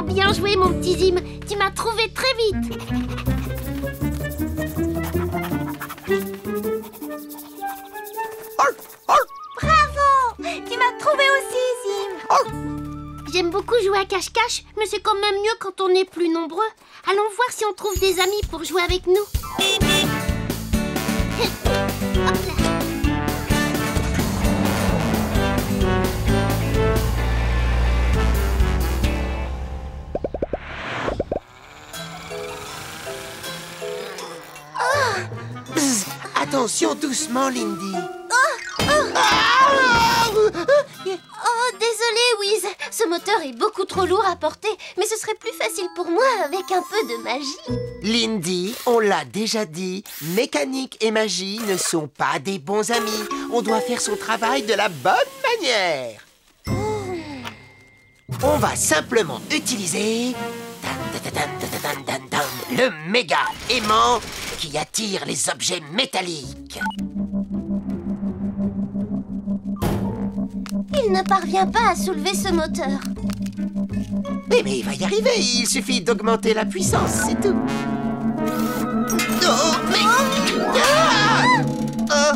Bien joué, mon petit Zim. Tu m'as trouvé très vite. Bravo! Tu m'as trouvé aussi, Zim. J'aime beaucoup jouer à cache-cache, mais c'est quand même mieux quand on est plus nombreux. Allons voir si on trouve des amis pour jouer avec nous. Hop là. Bzz, attention, doucement, Lindy. Oh, désolé, Wiz. Ce moteur est beaucoup trop lourd à porter, mais ce serait plus facile pour moi avec un peu de magie. Lindy, on l'a déjà dit, mécanique et magie ne sont pas des bons amis. On doit faire son travail de la bonne manière. On va simplement utiliser le méga aimant qui attire les objets métalliques. Il ne parvient pas à soulever ce moteur. Mais il va y arriver, il suffit d'augmenter la puissance, c'est tout. Oh, mais... Ah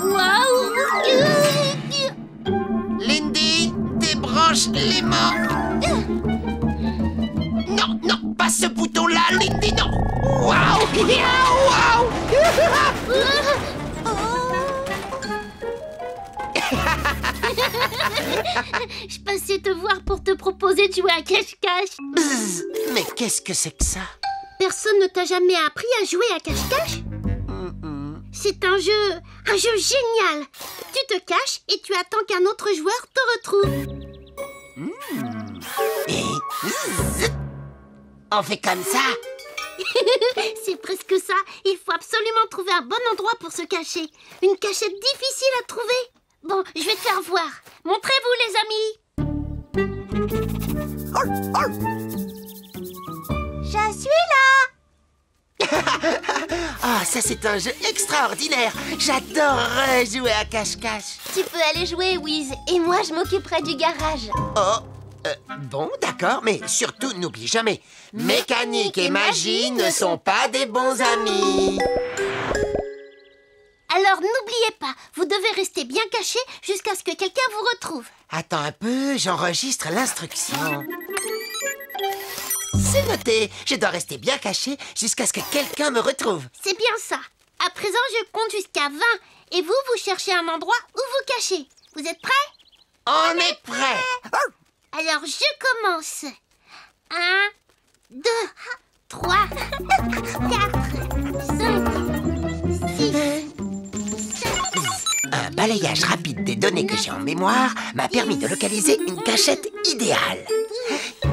Waouh! Lindy, débranche l'aimant. Non, non, pas ce bouton-là, Lindy, non. Waouh! Waouh! Je passais te voir pour te proposer de jouer à cache-cache. Bzz, mais qu'est-ce que c'est que ça? Personne ne t'a jamais appris à jouer à cache-cache? C'est un jeu génial. Tu te caches et tu attends qu'un autre joueur te retrouve. Et... Zzz, on fait comme ça? C'est presque ça. Il faut absolument trouver un bon endroit pour se cacher. Une cachette difficile à trouver. Bon, je vais te faire voir. Montrez-vous, les amis. Je suis là. Ah, ça c'est un jeu extraordinaire. J'adorerais jouer à cache-cache. Tu peux aller jouer, Wiz, et moi je m'occuperai du garage. Oh, bon, d'accord, mais surtout n'oublie jamais, mécanique et magie ne sont pas des bons amis. Alors n'oubliez pas, vous devez rester bien caché jusqu'à ce que quelqu'un vous retrouve. Attends un peu, j'enregistre l'instruction. C'est noté, je dois rester bien caché jusqu'à ce que quelqu'un me retrouve. C'est bien ça. À présent, je compte jusqu'à 20. Et vous, vous cherchez un endroit où vous cachez. Vous êtes prêts? On est prêt. Alors, je commence. 1, 2, 3, 4, 5, 6, 7... Un balayage rapide des données que j'ai en mémoire m'a permis de localiser une cachette idéale. 13,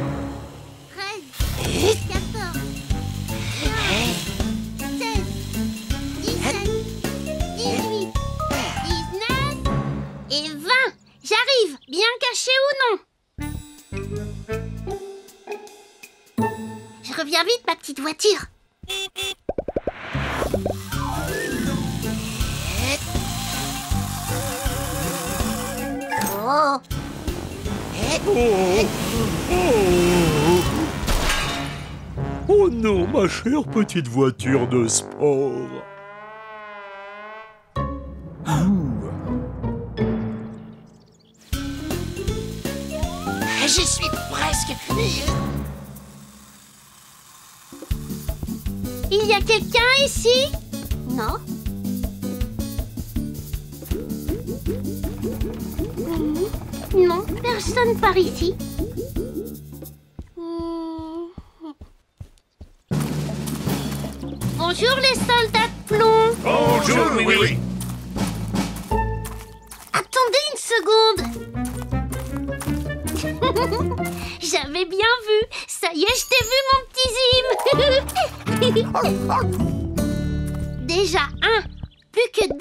14, 16, 17, 18, 19 et 20. J'arrive, bien caché ou non? Je reviens vite, ma petite voiture. Oh, Oh non, ma chère petite voiture de sport. J'y suis presque. Il y a quelqu'un ici? Non? Non, personne par ici. Bonjour les soldats de plomb. Bonjour, oui. Attendez une seconde. J'avais bien vu. Ça y est, je t'ai vu, mon petit Zim. Déjà un, plus que 2.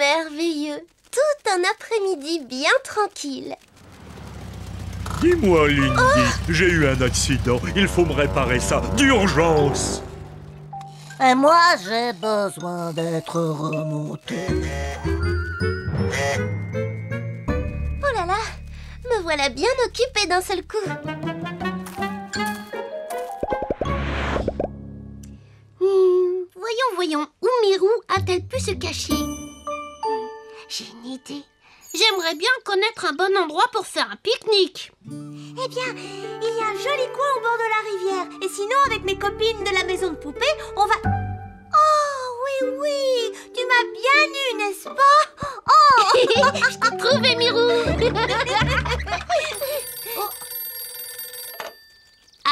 merveilleux. Tout un après-midi bien tranquille. Dis-moi, Lindy, j'ai eu un accident. Il faut me réparer ça d'urgence. Et moi, j'ai besoin d'être remonté. voilà bien occupée d'un seul coup. Voyons, où Mirou a-t-elle pu se cacher? J'ai une idée. J'aimerais bien connaître un bon endroit pour faire un pique-nique. Eh bien, il y a un joli coin au bord de la rivière. Et sinon, avec mes copines de la maison de poupée, on va... Oh, oui, tu m'as bien eu, n'est-ce pas? Oh Je t'ai trouvé, Mirou.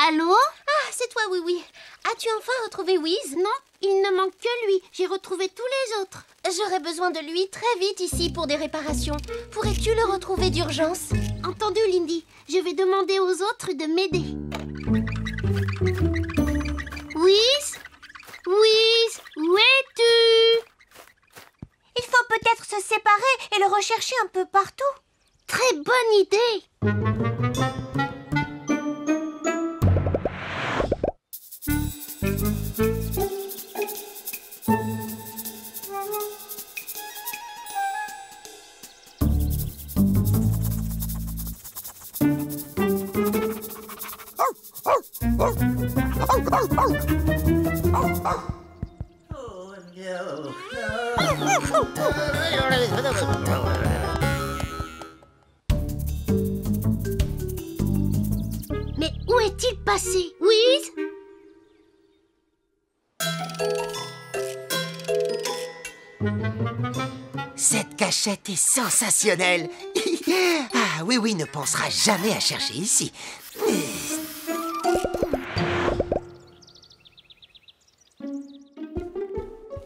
Allô? Ah, c'est toi, oui. As-tu enfin retrouvé Wiz? Non, il ne manque que lui. J'ai retrouvé tous les autres. J'aurais besoin de lui très vite ici pour des réparations. Pourrais-tu le retrouver d'urgence? Entendu, Lindy. Je vais demander aux autres de m'aider. Wiz? Wiz, où es-tu? Il faut peut-être se séparer et le rechercher un peu partout. Très bonne idée. Mais où est-il passé? Wiz? Cette cachette est sensationnelle. Ah, oui, ne pensera jamais à chercher ici.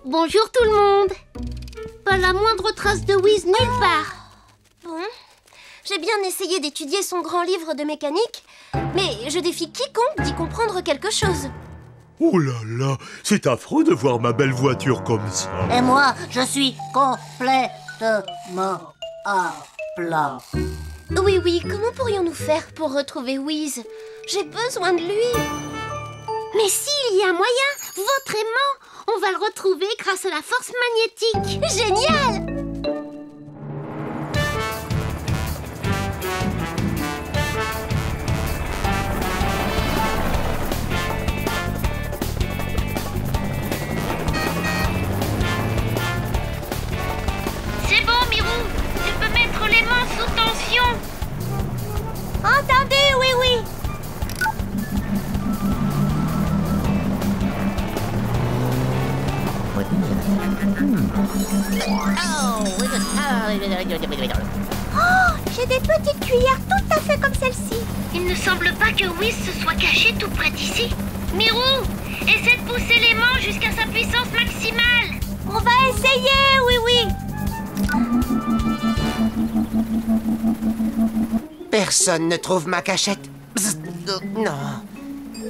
Bonjour tout le monde. Pas la moindre trace de Wiz nulle part. Bon, j'ai bien essayé d'étudier son grand livre de mécanique, mais je défie quiconque d'y comprendre quelque chose. Oh là là, c'est affreux de voir ma belle voiture comme ça. Et moi, je suis complètement à plat. Oui, comment pourrions-nous faire pour retrouver Wiz? J'ai besoin de lui. Mais s'il y a moyen, votre aimant, on va le retrouver grâce à la force magnétique. Génial! C'est bon, Mirou. Tu peux mettre les mains sous tension. Entendu, oui. Oh, j'ai des petites cuillères tout à fait comme celle-ci. Il ne semble pas que Wiz se soit caché tout près d'ici. Mirou, essaie de pousser l'aimant jusqu'à sa puissance maximale. On va essayer, oui. Personne ne trouve ma cachette. Bzz, non.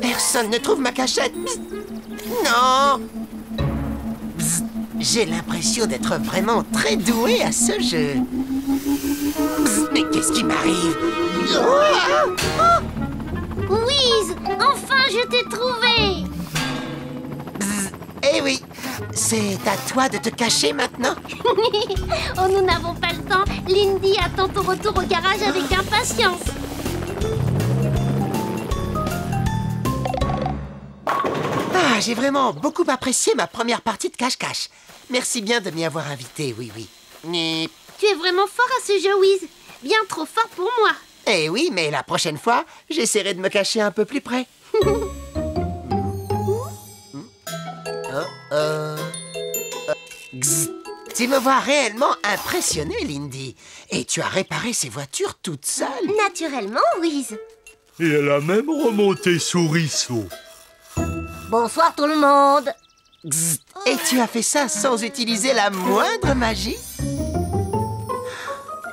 Personne ne trouve ma cachette. Bzz, non. Bzz, j'ai l'impression d'être vraiment très doué à ce jeu. Bzz, mais qu'est-ce qui m'arrive? Wiz, enfin je t'ai trouvé. Bzz, eh oui, c'est à toi de te cacher maintenant. Oh, nous n'avons pas le temps. Lindy attend ton retour au garage avec impatience. Ah, j'ai vraiment beaucoup apprécié ma première partie de cache-cache. Merci bien de m'y avoir invité, oui. Mais... Tu es vraiment fort à ce jeu, Wiz. Bien trop fort pour moi. Eh oui, mais la prochaine fois, j'essaierai de me cacher un peu plus près. Gzz. Tu me vois réellement impressionné, Lindy. Et tu as réparé ces voitures toute seule. Naturellement, Wiz. Et elle a même remonté Souriceau. Bonsoir tout le monde. Gzz. Et tu as fait ça sans utiliser la moindre magie?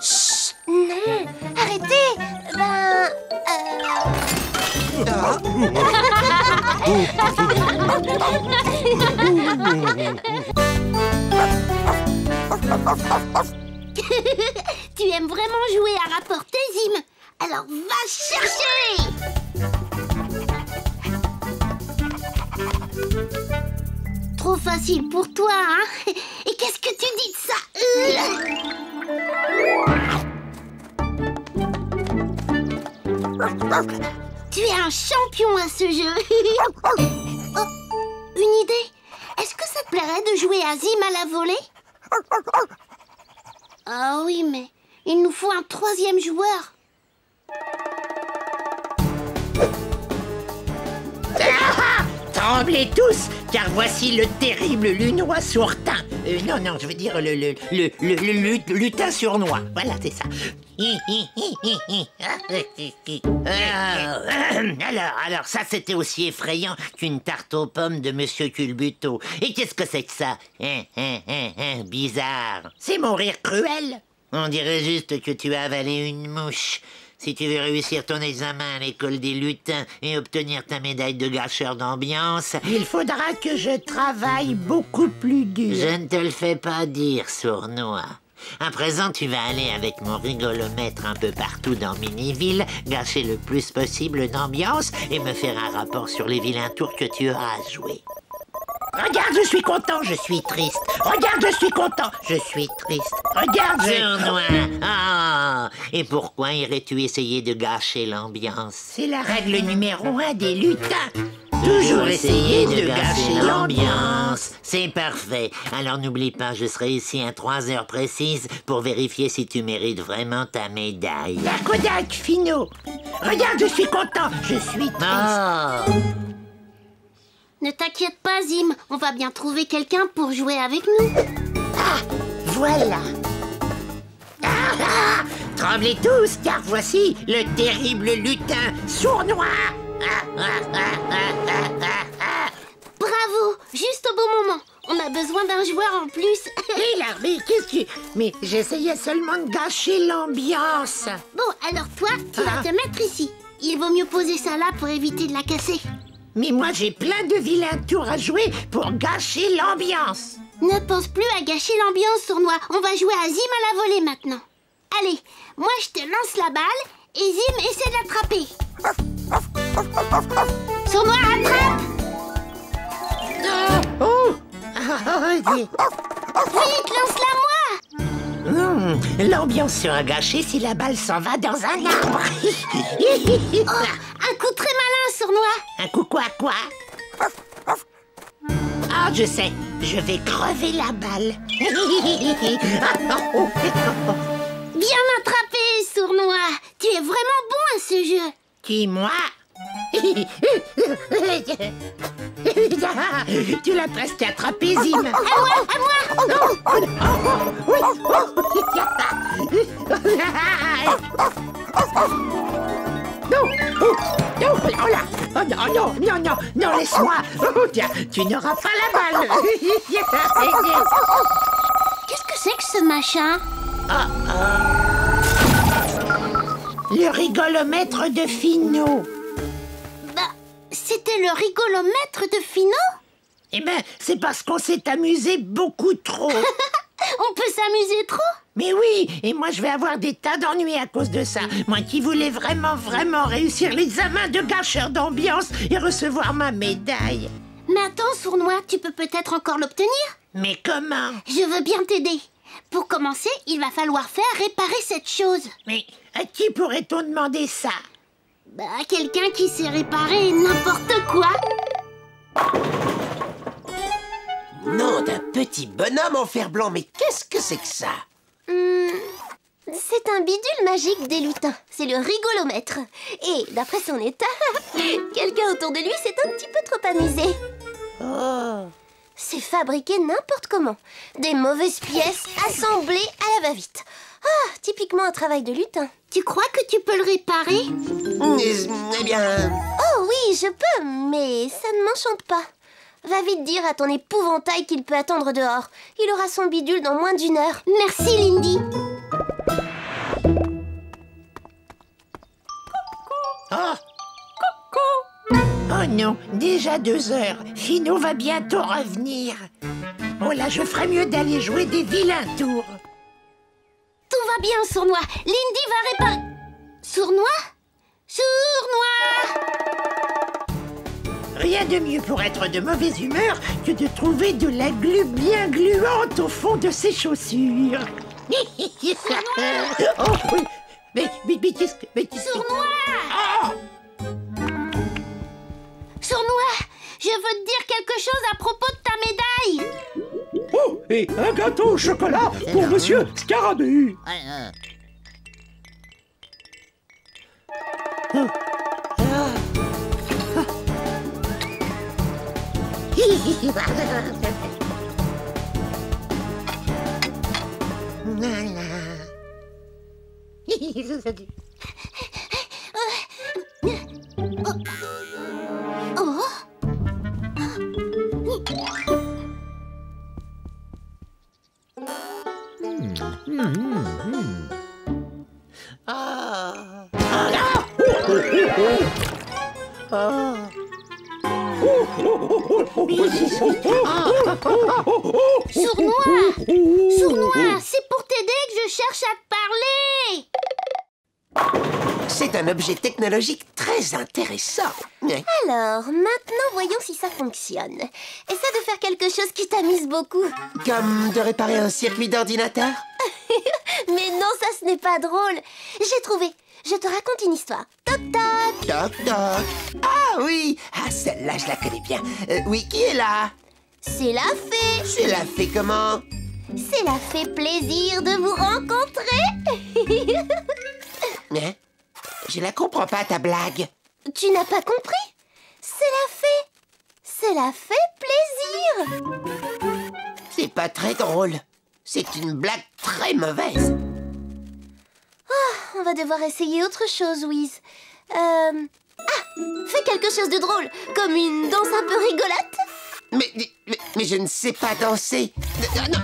Chut. Non, arrêtez. Tu aimes vraiment jouer à rapporter, Zim. Alors va chercher. Trop facile pour toi, hein? Et qu'est-ce que tu dis de ça? Tu es un champion à ce jeu. Oh, une idée. Est-ce que ça te plairait de jouer à Zim à la volée? Ah oui, mais il nous faut un troisième joueur. Tremblez tous, car voici le terrible lunois sourtin. Non, je veux dire le lutin sournois. Voilà, c'est ça. Alors, ça c'était aussi effrayant qu'une tarte aux pommes de Monsieur Culbuto. Et qu'est-ce que c'est que ça? Bizarre. C'est mon rire cruel. On dirait juste que tu as avalé une mouche. Si tu veux réussir ton examen à l'école des lutins et obtenir ta médaille de gâcheur d'ambiance, il faudra que je travaille beaucoup plus dur. Je ne te le fais pas dire, sournois. À présent, tu vas aller avec mon rigolomètre un peu partout dans Miniville, gâcher le plus possible d'ambiance et me faire un rapport sur les vilains tours que tu auras joués. Regarde, je suis content, je suis triste. Regarde, je suis content, je suis triste. Regarde, sournois. Ah, et pourquoi irais-tu essayer de gâcher l'ambiance? C'est la règle numéro 1 des lutins. Toujours essayer de gâcher l'ambiance. C'est parfait. Alors n'oublie pas, je serai ici à 3 heures précises pour vérifier si tu mérites vraiment ta médaille. La Kodak, Finot. Regarde, je suis content, je suis triste. Ne t'inquiète pas, Zim. On va bien trouver quelqu'un pour jouer avec nous. Ah, voilà. Tremblez tous, car voici le terrible lutin sournois. Bravo, juste au bon moment. On a besoin d'un joueur en plus. Hé là, mais qu'est-ce que... Mais j'essayais seulement de gâcher l'ambiance. Bon, alors toi, tu vas te mettre ici. Il vaut mieux poser ça là pour éviter de la casser. Mais moi, j'ai plein de vilains tours à jouer pour gâcher l'ambiance. Ne pense plus à gâcher l'ambiance, sournois. On va jouer à Zim à la volée maintenant. Allez, moi je te lance la balle et Zim essaie de l'attraper. Sournois, attrape! Vite, lance-la-moi! L'ambiance sera gâchée si la balle s'en va dans un arbre. Un coup très malin, sournois. Un coup quoi? Ah, je sais, je vais crever la balle. Bien attrapé, sournois. Tu es vraiment bon à ce jeu. Qui, moi? Tu l'as presque attrapé, Zim. À moi. Non, laisse-moi. Tu n'auras pas la balle. Qu'est-ce que c'est que ce machin? Le rigolomètre de Finot. Bah, c'était le rigolomètre de Finot? Eh ben, c'est parce qu'on s'est amusé beaucoup trop. On peut s'amuser trop? Mais oui, et moi je vais avoir des tas d'ennuis à cause de ça. Moi qui voulais vraiment réussir l'examen de gâcheur d'ambiance et recevoir ma médaille. Mais attends, sournois, tu peux peut-être encore l'obtenir? Mais comment? Je veux bien t'aider. Pour commencer, il va falloir faire réparer cette chose. Mais à qui pourrait-on demander ça? Bah, quelqu'un qui sait réparer n'importe quoi. Nom d'un petit bonhomme en fer blanc, mais qu'est-ce que c'est que ça? C'est un bidule magique des lutins. C'est le rigolomètre. Et d'après son état, quelqu'un autour de lui s'est un petit peu trop amusé. Oh. C'est fabriqué n'importe comment. Des mauvaises pièces assemblées à la va-vite. Ah, typiquement un travail de lutin. Tu crois que tu peux le réparer? Eh bien... Oh oui, je peux, mais ça ne m'enchante pas. Va vite dire à ton épouvantail qu'il peut attendre dehors. Il aura son bidule dans moins d'1 heure. Merci, Lindy. Oh non, déjà 2 heures. Finot va bientôt revenir. Oh là, je ferais mieux d'aller jouer des vilains tours. Tout va bien, sournois. Lindy va réparer... Sournois? Sournois! Rien de mieux pour être de mauvaise humeur que de trouver de la glu bien gluante au fond de ses chaussures. Oh oui. Sournois! Sournois, je veux te dire quelque chose à propos de ta médaille. Oh, et un gâteau au chocolat pour Monsieur Scarabée. Sournois! Sournois, c'est pour t'aider que je cherche à te parler. C'est un objet technologique très intéressant. Alors, maintenant, voyons si ça fonctionne. Essaie de faire quelque chose qui t'amuse beaucoup. Comme de réparer un circuit d'ordinateur? Mais non, ça, ce n'est pas drôle. J'ai trouvé. Je te raconte une histoire. Toc toc. Toc toc. Ah oui. Ah, celle-là, je la connais bien. Oui, qui est là? C'est la fée. C'est la fée comment? C'est la fée plaisir de vous rencontrer. Hein? Je la comprends pas, ta blague. Tu n'as pas compris? C'est la fée. C'est la fée plaisir. C'est pas très drôle. C'est une blague très mauvaise. On va devoir essayer autre chose, Wiz. Ah, fais quelque chose de drôle, comme une danse un peu rigolote. Mais je ne sais pas danser.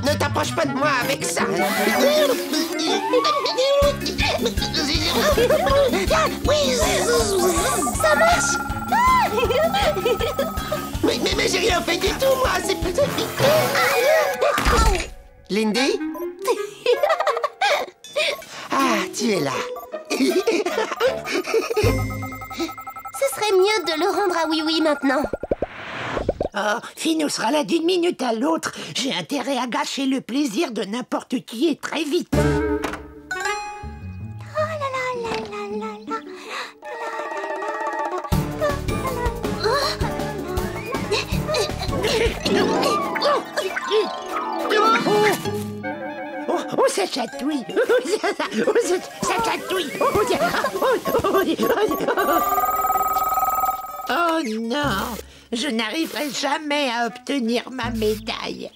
Ne t'approche pas de moi avec ça. Ça marche. Mais j'ai rien fait du tout, moi. C'est Lindy? Ah, tu es là. Ce serait mieux de le rendre à Oui-Oui maintenant. Oh, Finou sera là d'une minute à l'autre. J'ai intérêt à gâcher le plaisir de n'importe qui et très vite. Oh, ça chatouille. Ça chatouille. Oh non, je n'arriverai jamais à obtenir ma médaille.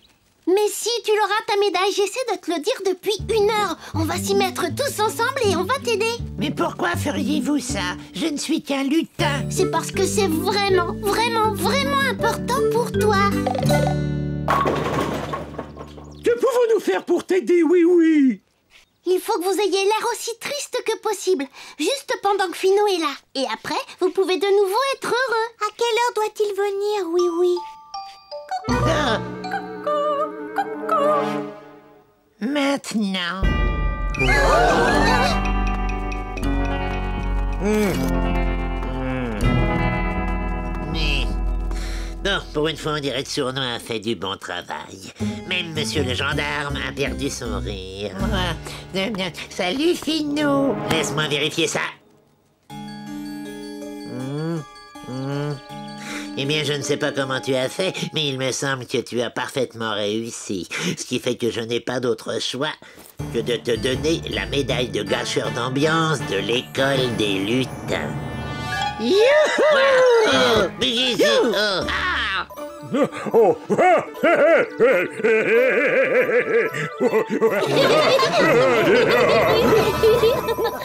Mais si, tu l'auras ta médaille, j'essaie de te le dire depuis 1 heure. On va s'y mettre tous ensemble et on va t'aider. Mais pourquoi feriez-vous ça? Je ne suis qu'un lutin. C'est parce que c'est vraiment, vraiment, vraiment important pour toi. Que pouvons-nous faire pour t'aider, oui? Il faut que vous ayez l'air aussi triste que possible, juste pendant que Finou est là. Et après, vous pouvez de nouveau être heureux. À quelle heure doit-il venir, Oui-Oui? Maintenant. Mais... Bon, pour une fois, on dirait que Sournois a fait du bon travail. Même monsieur le gendarme a perdu son rire. Salut, Finou. Laisse-moi vérifier ça. Eh bien, je ne sais pas comment tu as fait, mais il me semble que tu as parfaitement réussi. Ce qui fait que je n'ai pas d'autre choix que de te donner la médaille de gâcheur d'ambiance de l'école des lutins. Youhou! Oh.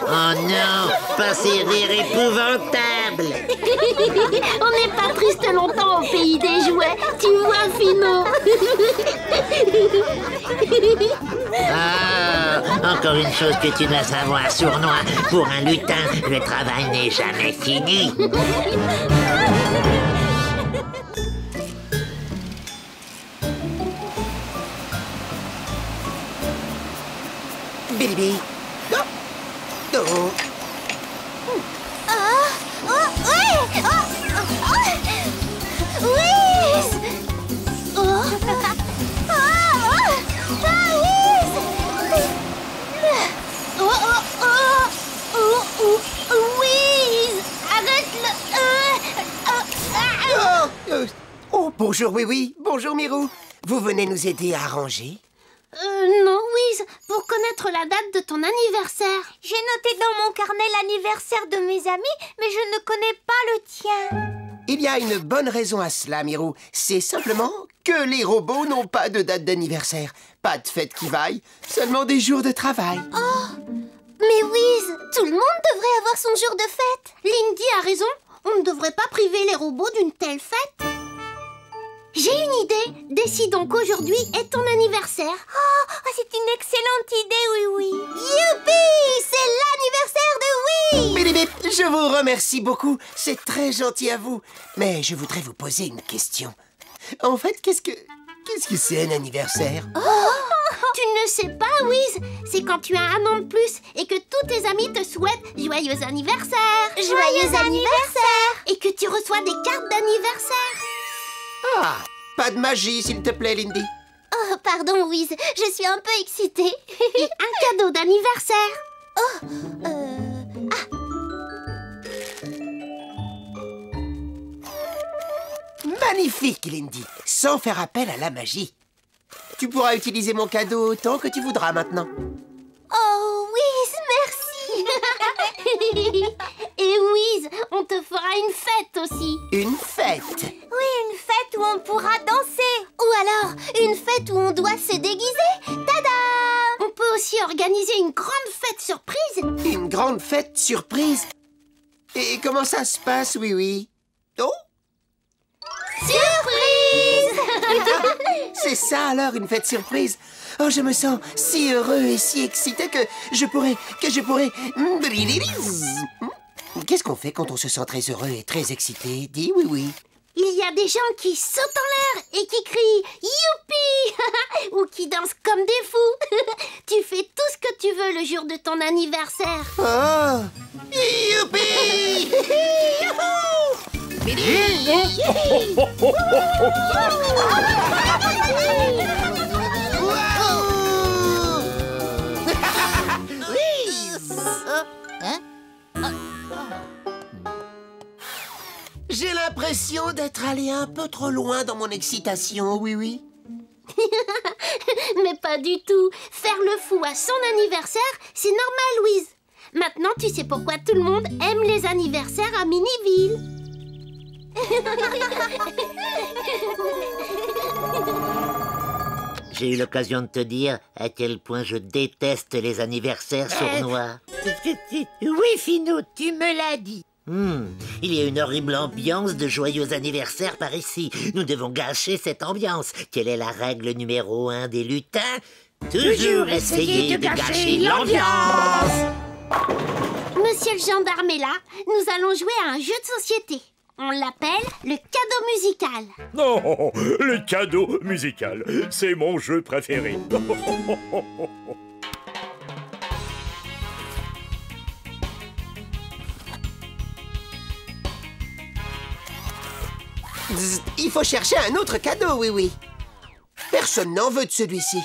Oh non, pas ces rires épouvantables. On n'est pas triste longtemps au pays des jouets, tu vois, Finou. Ah, encore une chose que tu dois savoir, Sournois. Pour un lutin, le travail n'est jamais fini. Billy. Non. Non. Bonjour, oui, bonjour, Mirou. Vous venez nous aider à ranger? Non, Wiz, pour connaître la date de ton anniversaire. J'ai noté dans mon carnet l'anniversaire de mes amis, mais je ne connais pas le tien. Il y a une bonne raison à cela, Mirou. C'est simplement que les robots n'ont pas de date d'anniversaire. Pas de fête qui vaille, seulement des jours de travail. Mais Wiz, tout le monde devrait avoir son jour de fête. Lindy a raison, on ne devrait pas priver les robots d'une telle fête. J'ai une idée. Décidons qu'aujourd'hui est ton anniversaire. Oh, c'est une excellente idée, oui. Youpi! C'est l'anniversaire de Wiz! Bip, bip, bip, je vous remercie beaucoup. C'est très gentil à vous. Mais je voudrais vous poser une question. En fait, qu'est-ce que c'est un anniversaire? Tu ne sais pas, Wiz. C'est quand tu as un an de plus et que tous tes amis te souhaitent joyeux anniversaire. Joyeux anniversaire! Et que tu reçois des cartes d'anniversaire. Ah, pas de magie, s'il te plaît, Lindy. Oh, pardon, Wiz, je suis un peu excitée. Et un cadeau d'anniversaire. Magnifique, Lindy, sans faire appel à la magie. Tu pourras utiliser mon cadeau autant que tu voudras maintenant. Oh, Wiz, merci! Et Wiz, on te fera une fête aussi. Une fête? Oui, une fête où on pourra danser. Ou alors, une fête où on doit se déguiser. Tada! On peut aussi organiser une grande fête surprise. Une grande fête surprise? Et comment ça se passe, oui? Oh, Surprise! c'est ça alors, une fête surprise? Oh, je me sens si heureux et si excité que je pourrais... Qu'est-ce qu'on fait quand on se sent très heureux et très excité? Dis oui. Il y a des gens qui sautent en l'air et qui crient « Youpi !» ou qui dansent comme des fous. Tu fais tout ce que tu veux le jour de ton anniversaire. Oh, youpi! J'ai l'impression d'être allé un peu trop loin dans mon excitation, oui. Mais pas du tout. Faire le fou à son anniversaire, c'est normal, Louise. Maintenant, tu sais pourquoi tout le monde aime les anniversaires à Miniville. J'ai eu l'occasion de te dire à quel point je déteste les anniversaires sournois. Oui, Finot, tu me l'as dit. Il y a une horrible ambiance de joyeux anniversaire par ici. Nous devons gâcher cette ambiance. Quelle est la règle numéro 1 des lutins? Toujours essayer de gâcher l'ambiance. Monsieur le gendarme est là. Nous allons jouer à un jeu de société. On l'appelle le cadeau musical. Non, le cadeau musical, c'est mon jeu préféré. Bzz, il faut chercher un autre cadeau, oui. Personne n'en veut de celui-ci.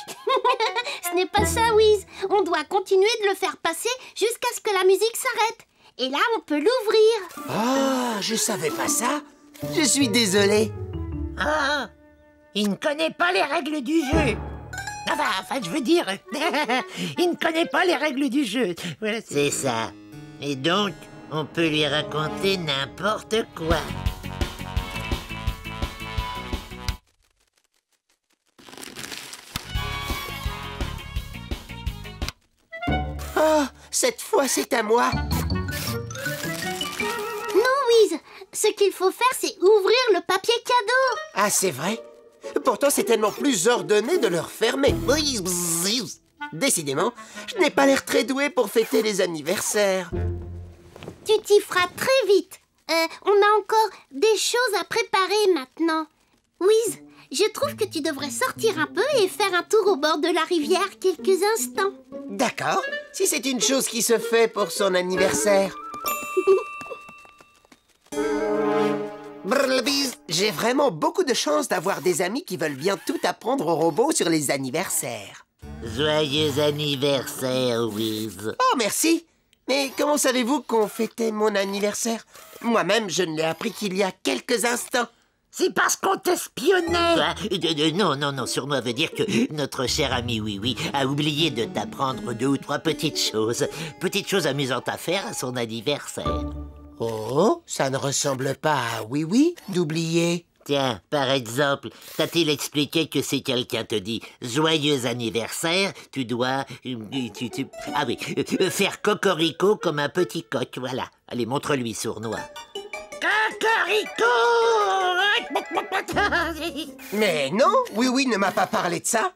Ce n'est pas ça, Wiz. On doit continuer de le faire passer jusqu'à ce que la musique s'arrête. Et là, on peut l'ouvrir. Ah, je savais pas ça. Je suis désolé. Ah, il ne connaît pas les règles du jeu. Enfin, je veux dire, il ne connaît pas les règles du jeu. Voilà, c'est ça. Et donc, on peut lui raconter n'importe quoi. Oh, cette fois, c'est à moi. Non, Wiz. Ce qu'il faut faire, c'est ouvrir le papier cadeau. Ah, c'est vrai? Pourtant, c'est tellement plus ordonné de le refermer. Décidément, je n'ai pas l'air très doué pour fêter les anniversaires. Tu t'y feras très vite. On a encore des choses à préparer maintenant. Wiz, je trouve que tu devrais sortir un peu et faire un tour au bord de la rivière quelques instants. D'accord, si c'est une chose qui se fait pour son anniversaire. Brrlbiz, j'ai vraiment beaucoup de chance d'avoir des amis qui veulent bien tout apprendre aux robots sur les anniversaires. Joyeux anniversaire, Wiz. Oh, merci. Mais comment savez-vous qu'on fêtait mon anniversaire? Moi-même, je ne l'ai appris qu'il y a quelques instants. C'est parce qu'on t'espionnait. Non, Sournois veut dire que notre cher ami Oui a oublié de t'apprendre 2 ou 3 petites choses. Petites choses amusantes à faire à son anniversaire. Oh, ça ne ressemble pas à Oui d'oublier. Tiens, par exemple, t'a-t-il expliqué que si quelqu'un te dit « Joyeux anniversaire », tu dois... faire cocorico comme un petit coq, voilà. Allez, montre-lui, Sournois. Cocorico! Mais non, Oui ne m'a pas parlé de ça.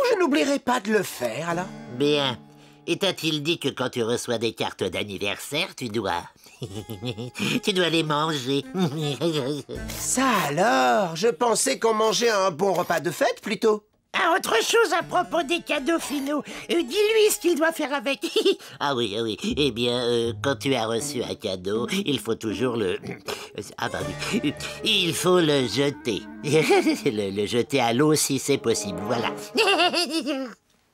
Je n'oublierai pas de le faire, alors. Bien. Et t'a-t-il dit que quand tu reçois des cartes d'anniversaire, tu dois... tu dois les manger. Ça alors, je pensais qu'on mangeait un bon repas de fête, plutôt. Ah, autre chose à propos des cadeaux finaux. Dis-lui ce qu'il doit faire avec. Ah oui. Eh bien, quand tu as reçu un cadeau, il faut toujours le... Ah bah oui. Il faut le jeter. le jeter à l'eau si c'est possible, voilà.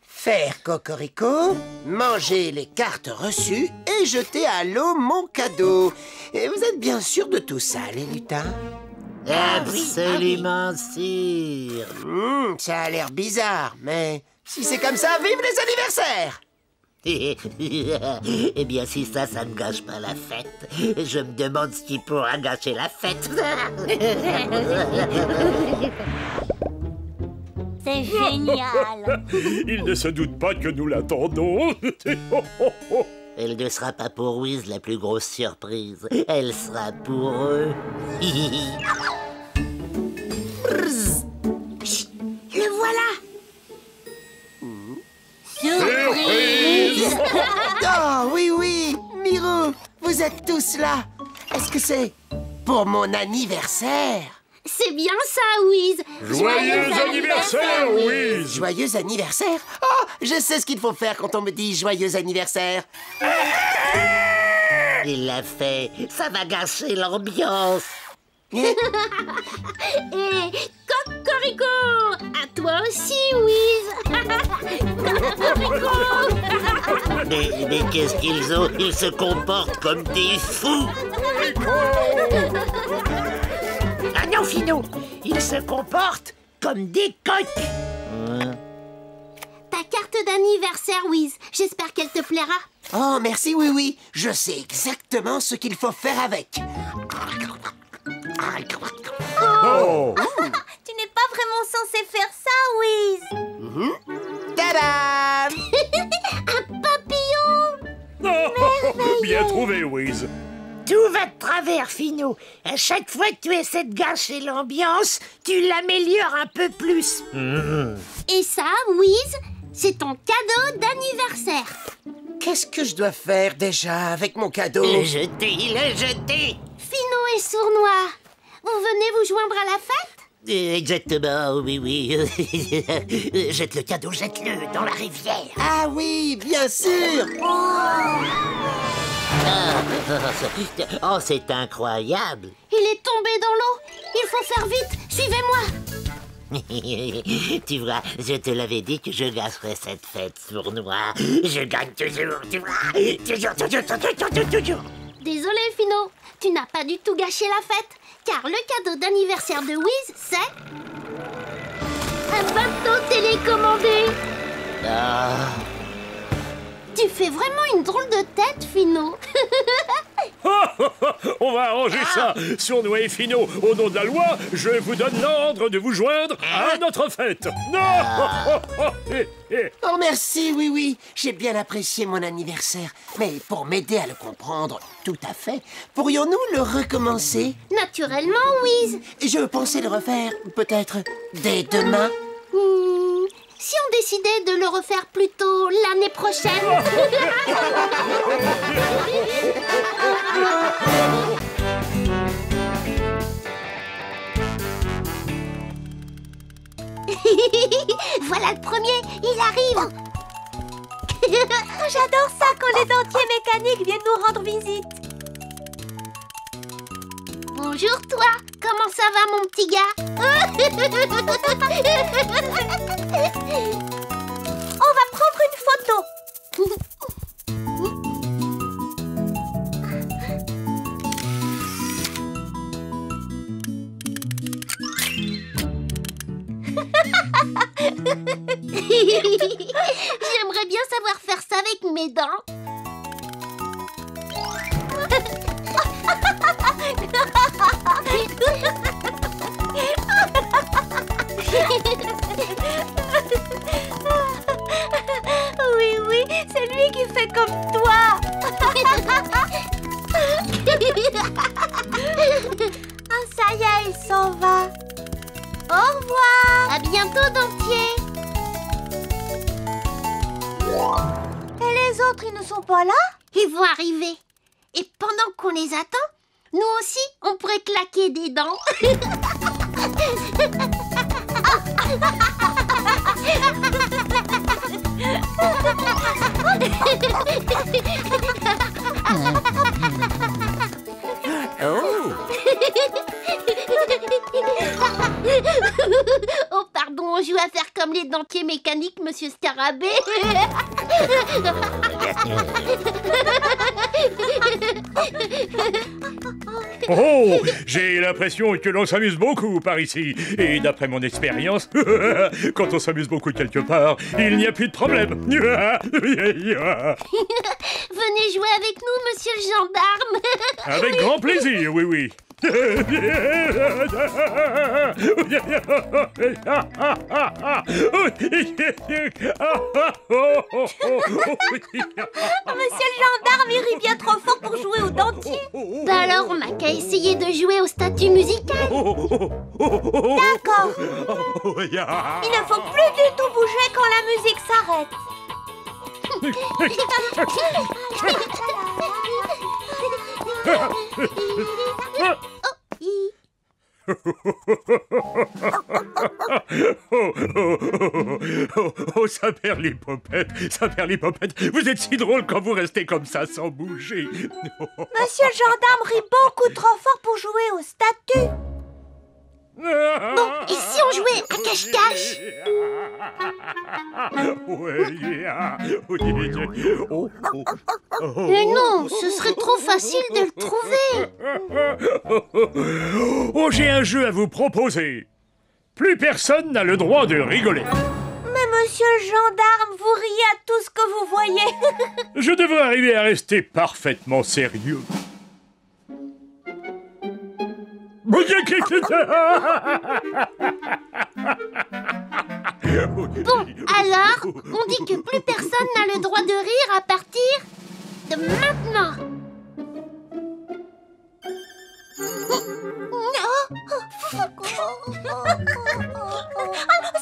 Faire cocorico, manger les cartes reçues et jeter à l'eau mon cadeau. Et vous êtes bien sûr de tout ça, les lutins? Absolument sûr. Ça a l'air bizarre, mais si c'est comme ça, vive les anniversaires! Eh bien, si ça ne gâche pas la fête, je me demande ce qui pourra gâcher la fête. C'est génial. Il ne se doute pas que nous l'attendons. Elle ne sera pas pour Wiz la plus grosse surprise. Elle sera pour eux. Le voilà. Surprise. Oh, oui, Miro, vous êtes tous là. Est-ce que c'est pour mon anniversaire? C'est bien ça, Wiz. Joyeux anniversaire, Wiz! Joyeux anniversaire? Oh, je sais ce qu'il faut faire quand on me dit joyeux anniversaire. Il l'a fait. Ça va gâcher l'ambiance. Et cocorico. À toi aussi, Wiz. Cocorico. Mais qu'est-ce qu'ils ont? Ils se comportent comme des fous. Ah non, Finot, ils se comportent comme des coqs. Ta carte d'anniversaire, Wiz. J'espère qu'elle te plaira. Oh, merci, oui. Je sais exactement ce qu'il faut faire avec. Oh! Tu n'es pas vraiment censé faire ça, Wiz. Tadam! Un papillon. Bien trouvé, Wiz. Tout va de travers, Finot. À chaque fois que tu essaies de gâcher l'ambiance, tu l'améliores un peu plus. Et ça, Wiz, c'est ton cadeau d'anniversaire. Qu'est-ce que je dois faire déjà avec mon cadeau? Le jeter. Finot et Sournois, vous venez vous joindre à la fête? Exactement, oui. Jette le cadeau, jette-le dans la rivière. Ah oui, bien sûr! Oh, c'est incroyable. Il est tombé dans l'eau. Il faut faire vite. Suivez-moi. Tu vois, je te l'avais dit que je gâcherais cette fête, Sournois. Je gagne toujours, tu vois. Toujours. Désolé, Finot. Tu n'as pas du tout gâché la fête. Car le cadeau d'anniversaire de Wiz, c'est... un bateau télécommandé. Ah. Tu fais vraiment une drôle de tête, Finot. On va arranger ça. Sournois et Finot, au nom de la loi, je vous donne l'ordre de vous joindre à notre fête. Non! Oh, merci, oui. J'ai bien apprécié mon anniversaire. Mais pour m'aider à le comprendre tout à fait, pourrions-nous le recommencer? Naturellement, Wiz. Je pensais le refaire, peut-être, dès demain. Si on décidait de le refaire plus tôt l'année prochaine. Voilà le premier, il arrive. J'adore ça quand les dentiers mécaniques viennent nous rendre visite. Bonjour toi, comment ça va mon petit gars? On va prendre une photo. J'aimerais bien savoir faire ça avec mes dents. Oui, oui, c'est lui qui fait comme toi. Ah, ça y est, il s'en va. Au revoir. À bientôt, dentier. Et les autres, ils ne sont pas là? Ils vont arriver. Et pendant qu'on les attend, nous aussi, on pourrait claquer des dents. Oh, pardon, on joue à faire comme les dentiers mécaniques, monsieur Scarabée. Oh, j'ai l'impression que l'on s'amuse beaucoup par ici. Et d'après mon expérience, quand on s'amuse beaucoup quelque part, il n'y a plus de problème. Venez jouer avec nous, monsieur le gendarme. Avec grand plaisir, oui, oui. Monsieur le gendarme, il rit bien trop fort pour jouer au dentier. Bah alors, on n'a qu'à essayer de jouer au statut musical. D'accord. Il ne faut plus du tout bouger quand la musique s'arrête. Oh, ça perd les popettes, ça perd les popettes. Vous êtes si drôle quand vous restez comme ça sans bouger. Monsieur le gendarme rit beaucoup trop fort pour jouer au statut. Bon, et si on jouait à cache-cache? Mais non, ce serait trop facile de le trouver. Oh, j'ai un jeu à vous proposer. Plus personne n'a le droit de rigoler. Mais monsieur le gendarme, vous riez à tout ce que vous voyez. Je devrais arriver à rester parfaitement sérieux. Bon, alors, on dit que plus personne n'a le droit de rire à partir de maintenant.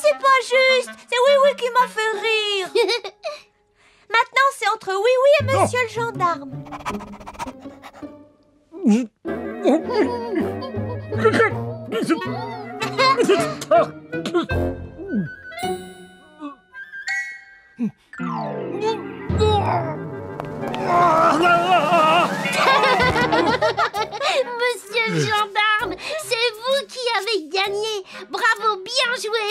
C'est pas juste. C'est Oui Oui qui m'a fait rire. Maintenant, c'est entre Oui Oui et monsieur le gendarme. Monsieur le gendarme, c'est vous qui avez gagné. Bravo, bien joué.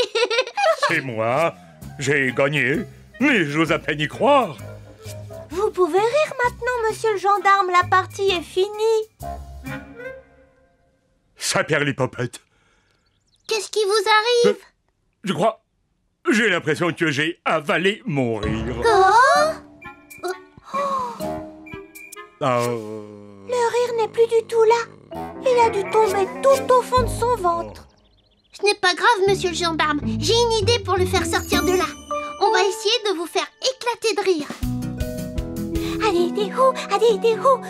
C'est moi, j'ai gagné, mais j'ose à peine y croire. Vous pouvez rire maintenant, monsieur le gendarme. La partie est finie. Ça perd les popettes. Qu'est-ce qui vous arrive? Je crois... J'ai l'impression que j'ai avalé mon rire. Le rire n'est plus du tout là. Il a dû tomber tout au fond de son ventre. Ce n'est pas grave, monsieur le gendarme. J'ai une idée pour le faire sortir de là. On va essayer de vous faire éclater de rire. Allez, des hou, allez, des hou.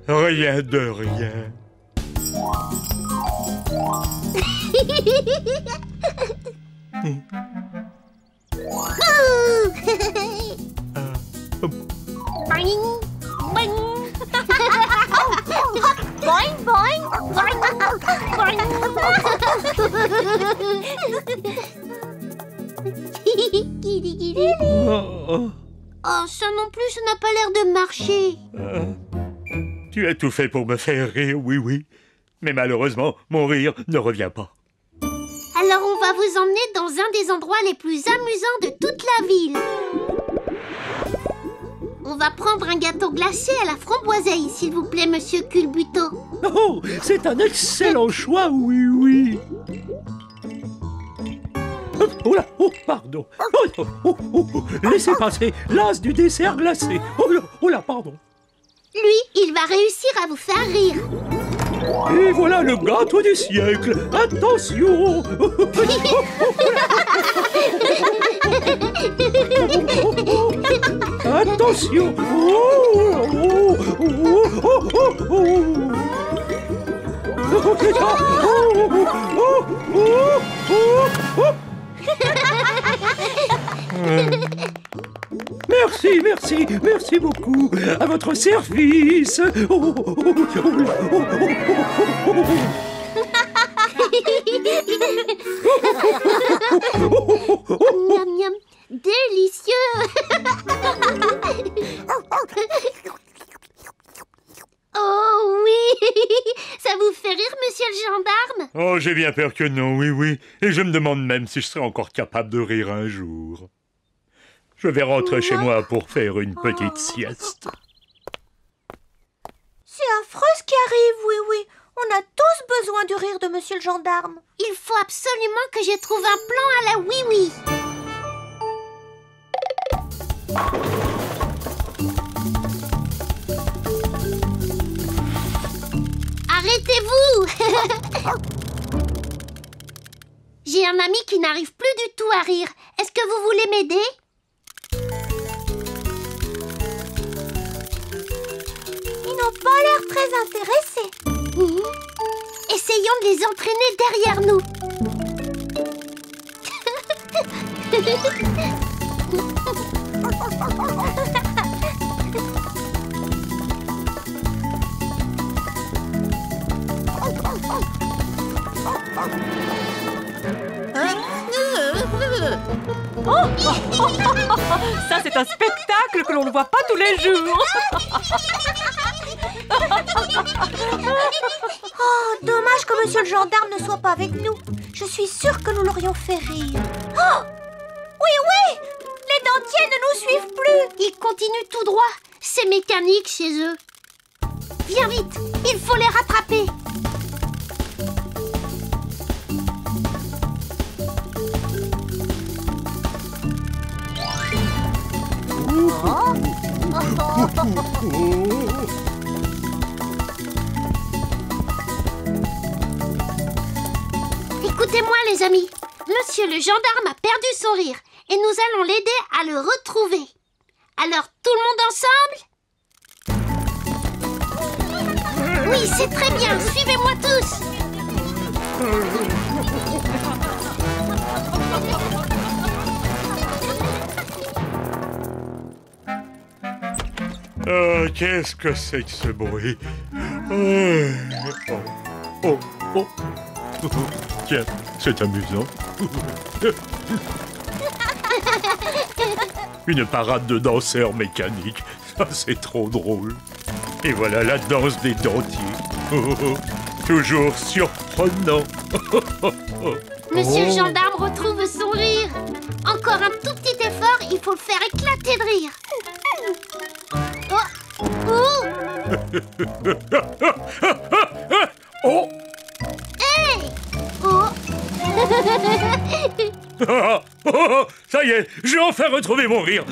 Rien de rien. Boing, boing. Boing, boing. Boing, boing. Kili, kili. Oh, ça non plus, ça n'a pas l'air de marcher. Tu as tout fait pour me faire rire, oui, oui. Mais malheureusement, mon rire ne revient pas. Alors on va vous emmener dans un des endroits les plus amusants de toute la ville. On va prendre un gâteau glacé à la framboiseille, s'il vous plaît, monsieur Culbuto. Oh, c'est un excellent choix, oui, oui. Oh là, oh, pardon. Laissez passer l'as du dessert glacé. Oh là, pardon. Lui, il va réussir à vous faire rire. Et voilà le gâteau du siècle. Attention. Attention. Merci beaucoup. À votre service. Miam miam, délicieux. Oh oui. Ça vous fait rire, monsieur le gendarme? Oh, j'ai bien peur que non, oui, oui. Et je me demande même si je serai encore capable de rire un jour. Je vais rentrer chez moi pour faire une petite sieste. C'est affreux ce qui arrive, oui, oui. On a tous besoin du rire de monsieur le gendarme. Il faut absolument que je trouve un plan à la oui-oui. Arrêtez-vous. J'ai un ami qui n'arrive plus du tout à rire. Est-ce que vous voulez m'aider? Ils n'ont pas l'air très intéressés. Essayons de les entraîner derrière nous. Ça, c'est un spectacle que l'on ne voit pas tous les jours. Oh, dommage que monsieur le gendarme ne soit pas avec nous. Je suis sûre que nous l'aurions fait rire. Oh, oui, oui, les dentiers ne nous suivent plus. Ils continuent tout droit. C'est mécanique chez eux. Viens vite, il faut les rattraper. Écoutez-moi les amis, monsieur le gendarme a perdu son rire et nous allons l'aider à le retrouver. Alors tout le monde ensemble? Oui, c'est très bien, suivez-moi tous. Oh, qu'est-ce que c'est que ce bruit? Oh. Tiens, c'est amusant. Une parade de danseurs mécaniques. Ça, c'est trop drôle. Et voilà la danse des dentiers. Toujours surprenant. Monsieur le gendarme retrouve son rire. Encore un tout petit effort, il faut le faire éclater de rire. Oh! Hey! Oh! Ça y est, j'ai enfin retrouvé mon rire.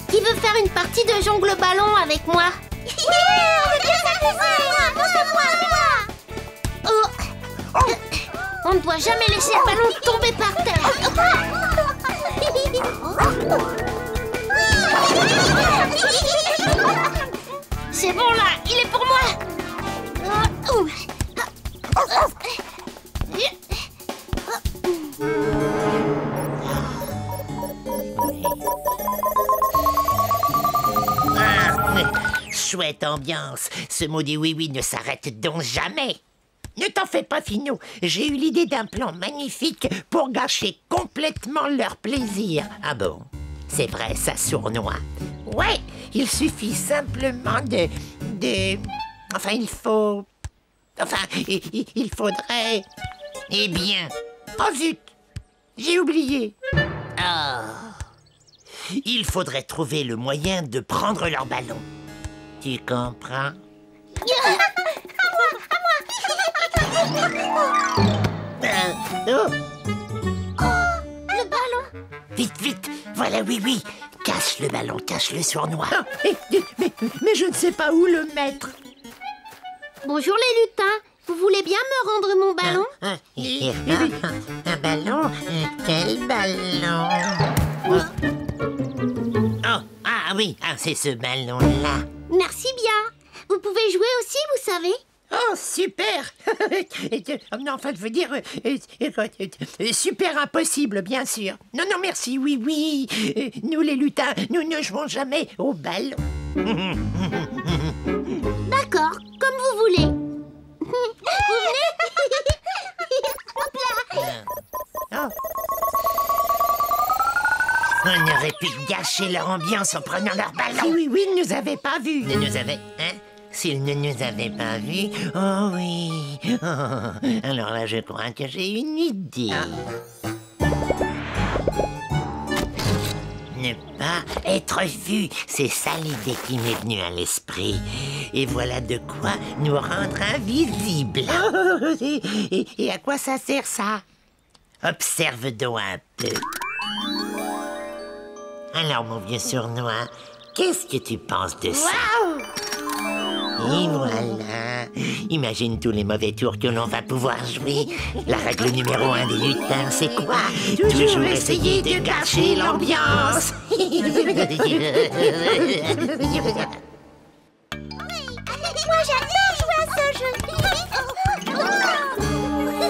Qui veut faire une partie de jongle ballon avec moi? On ne doit jamais laisser le ballon tomber par terre. C'est bon là, il est pour moi. Chouette ambiance. Ce maudit oui-oui ne s'arrête donc jamais. Ne t'en fais pas, Finot. J'ai eu l'idée d'un plan magnifique pour gâcher complètement leur plaisir. Ah bon? C'est vrai, ça sournoie. Ouais, il suffit simplement Enfin, il faut... Enfin, il faudrait... Eh bien... Oh zut! J'ai oublié. Ah... Il faudrait trouver le moyen de prendre leur ballon. Tu comprends? Le ballon. Vite, vite. Voilà, oui. Cache le ballon, cache le sournois. Mais je ne sais pas où le mettre. Bonjour les lutins. Vous voulez bien me rendre mon ballon? Un ballon? Quel ballon? Oh, ah oui, c'est ce ballon-là. Merci bien. Vous pouvez jouer aussi, vous savez. Oh, super. Non, enfin, je veux dire... super impossible, bien sûr. Non, merci, oui. Nous, les lutins, nous ne jouons jamais au ballon. D'accord, comme vous voulez. Vous venez? Hop là. On aurait pu gâcher leur ambiance en prenant leur ballon. Oui, ils ne nous avaient pas vus. Ils ne nous avaient... Hein? S'ils ne nous avaient pas vus... Oh oui... Oh, alors là, je crois que j'ai une idée. Ne pas être vu, c'est ça l'idée qui m'est venue à l'esprit. Et voilà de quoi nous rendre invisibles. Et à quoi ça sert, ça? Observe donc un peu. Alors, mon vieux sournois, qu'est-ce que tu penses de ça? Et voilà. Imagine tous les mauvais tours que l'on va pouvoir jouer. La règle numéro 1 des lutins, c'est quoi? Toujours essayer de gâcher l'ambiance. Moi, j'adore jouer à ce jeu.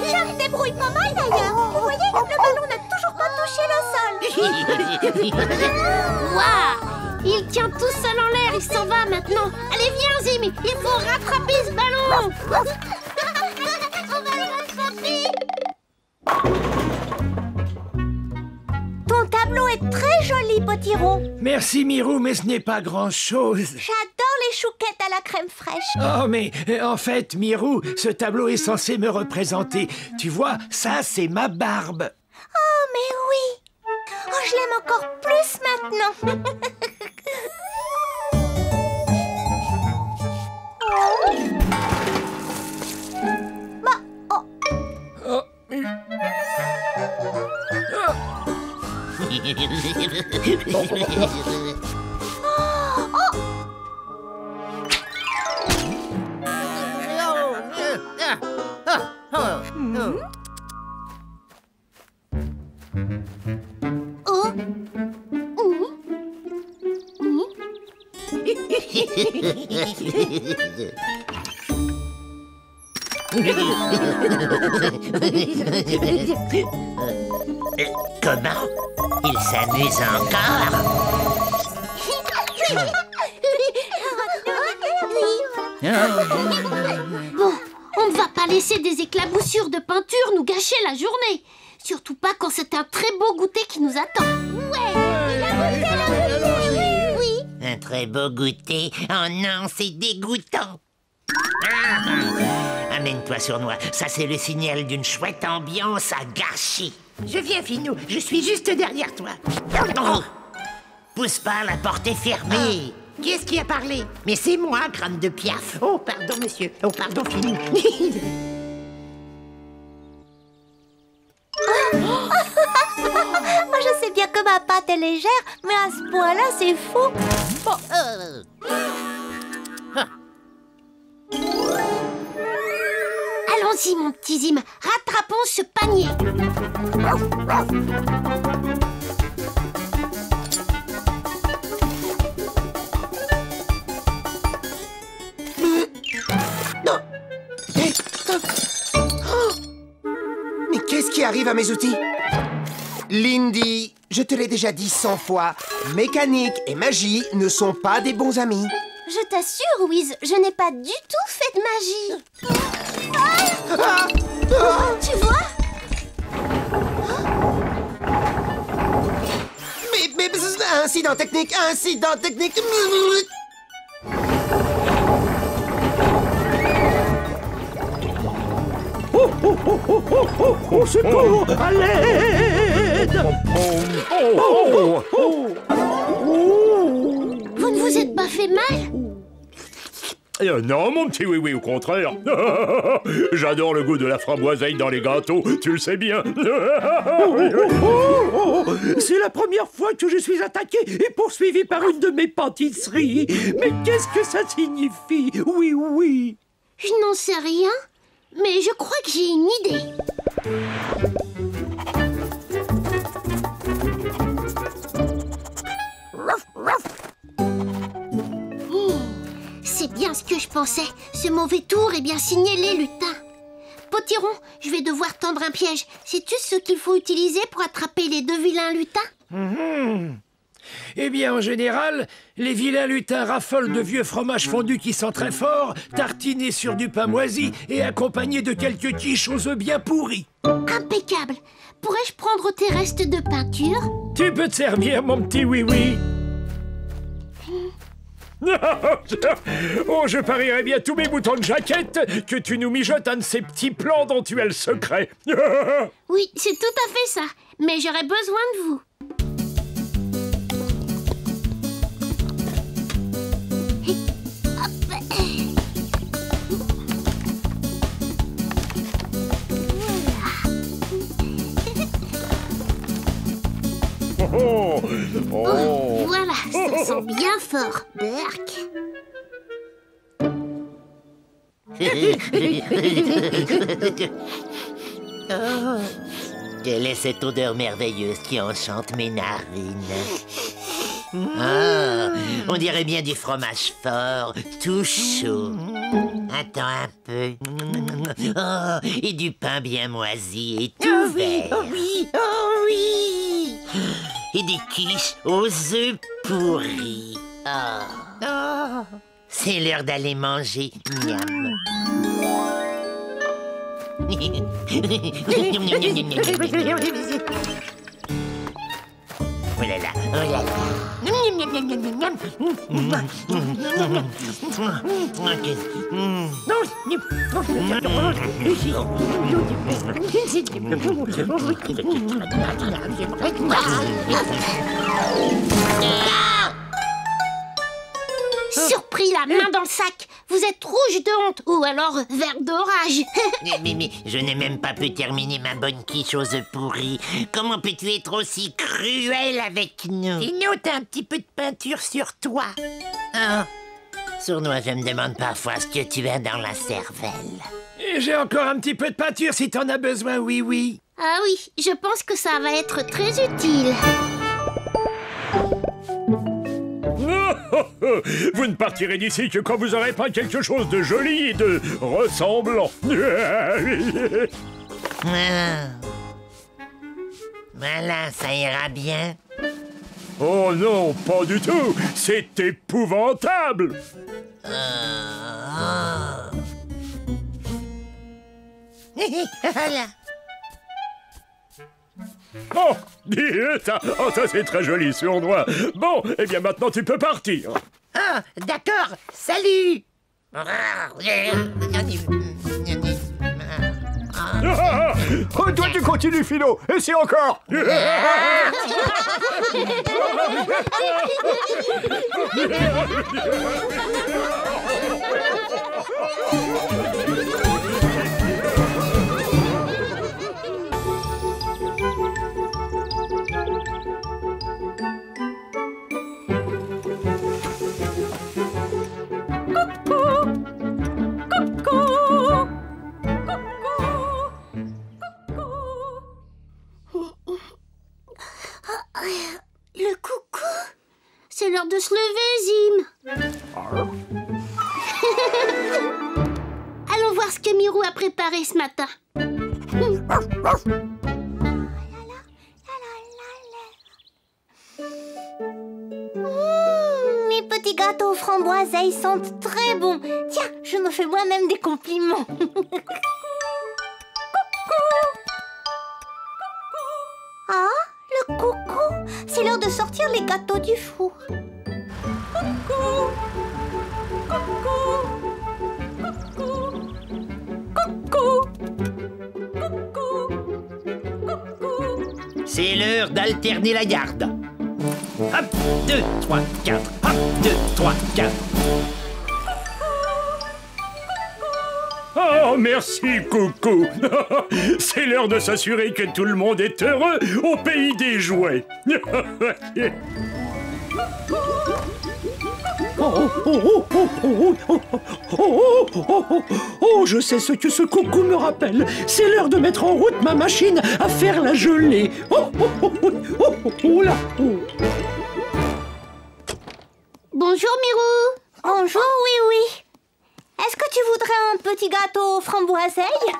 Je me débrouille pas mal, d'ailleurs. Vous voyez, le ballon n'a toujours pas touché le sol. Waouh! Il tient tout seul en l'air, il s'en va maintenant. Allez, viens, Zim, il faut rattraper ce ballon. On va le rattraper. Ton tableau est très joli, Potiron. Merci, Mirou, mais ce n'est pas grand-chose. J'adore les chouquettes à la crème fraîche. Oh, mais en fait, Mirou, ce tableau est censé me représenter. Tu vois, ça, c'est ma barbe. Oh, mais oui. Oh, je l'aime encore plus maintenant. Comment? Il s'amuse encore? Bon, on ne va pas laisser des éclaboussures de peinture nous gâcher la journée. Surtout pas quand c'est un très beau goûter qui nous attend. Oui. Un très beau goûter? Oh non, c'est dégoûtant. Amène-toi, sournois. Ça, c'est le signal d'une chouette ambiance à gâcher. Je viens, Finot. Je suis juste derrière toi. Oh. Pousse pas, la porte est fermée. Qui est-ce qui a parlé? Mais c'est moi, crâne de piaf. Oh, pardon, monsieur. Oh, pardon, Finot. Moi, je sais bien que ma pâte est légère, mais à ce point-là, c'est fou. Allons-y, mon petit Zim. Rattrapons ce panier. Mais qu'est-ce qui arrive à mes outils? Lindy, je te l'ai déjà dit 100 fois, mécanique et magie ne sont pas des bons amis. Je t'assure, Wiz, je n'ai pas du tout fait de magie. Tu vois? Mais incident technique, incident technique. Au secours! À l'aide! Vous ne vous êtes pas fait mal? Non, mon petit oui-oui, au contraire. J'adore le goût de la framboiseille dans les gâteaux, tu le sais bien. C'est la première fois que je suis attaqué et poursuivi par une de mes pâtisseries. Mais qu'est-ce que ça signifie? Oui, oui. Je n'en sais rien, mais je crois que j'ai une idée. C'est bien ce que je pensais. Ce mauvais tour est bien signé les lutins. Potiron, je vais devoir tendre un piège. Sais-tu ce qu'il faut utiliser pour attraper les deux vilains lutins? Eh bien, en général, les vilains lutins raffolent de vieux fromages fondus qui sentent très fort, tartinés sur du pain moisi et accompagnés de quelques quiches aux œufs bien pourris. Impeccable. Pourrais-je prendre tes restes de peinture? Tu peux te servir, mon petit oui-oui. Oh, je parierais bien tous mes boutons de jaquette que tu nous mijotes un de ces petits plans dont tu as le secret. Oui, c'est tout à fait ça. Mais j'aurais besoin de vous. Voilà, ça sent bien fort. Berk. Quelle est cette odeur merveilleuse qui enchante mes narines? Ah, on dirait bien du fromage fort, tout chaud. Attends un peu. Oh, et du pain bien moisi et tout vert. Oh oui, oh oui. Et des quiches aux œufs pourris. Oh. C'est l'heure d'aller manger. Miam. Oh là là, oh là là. Surpris, la main dans le sac. Vous êtes rouge de honte, ou alors vert d'orage. Mais je n'ai même pas pu terminer ma bonne quiche aux œufs pourris. Comment peux-tu être aussi cruel avec nous? Sinon, t'as un petit peu de peinture sur toi. Oh. Sournois, je me demande parfois ce que tu as dans la cervelle. Et j'ai encore un petit peu de peinture si t'en as besoin, oui, oui. Ah oui, je pense que ça va être très utile. Vous ne partirez d'ici que quand vous aurez peint quelque chose de joli et de ressemblant. Voilà, ça ira bien. Oh non, pas du tout. C'est épouvantable. Voilà. Oh, ça c'est très joli, Sournois. Bon, eh bien maintenant tu peux partir. Ah, d'accord, salut. Oh, toi tu continues, Philo. Et si encore. Le coucou. C'est l'heure de se lever, Zim. Allons voir ce que Mirou a préparé ce matin. Mes petits gâteaux aux framboises, ils sentent très bon. Tiens, je me fais moi-même des compliments. C'est l'heure de sortir les gâteaux du four. Coucou. C'est l'heure d'alterner la garde. Hop, 2, 3, 4. Hop, 2, 3, 4. Oh, merci, Coucou. C'est l'heure de s'assurer que tout le monde est heureux au pays des jouets. Oh, je sais ce que ce coucou me rappelle. C'est l'heure de mettre en route ma machine à faire la gelée. Là. Bonjour, Mirou. Bonjour, oui. Est-ce que tu voudrais un petit gâteau aux framboiseilles?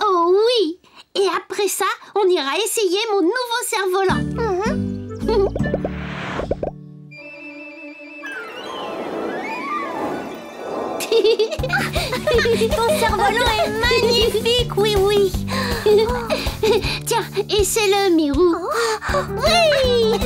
Oh oui. Et après ça, on ira essayer mon nouveau cerf-volant. Ton cerf-volant est magnifique, oui. Tiens, essaie-le, Mirou. Oui.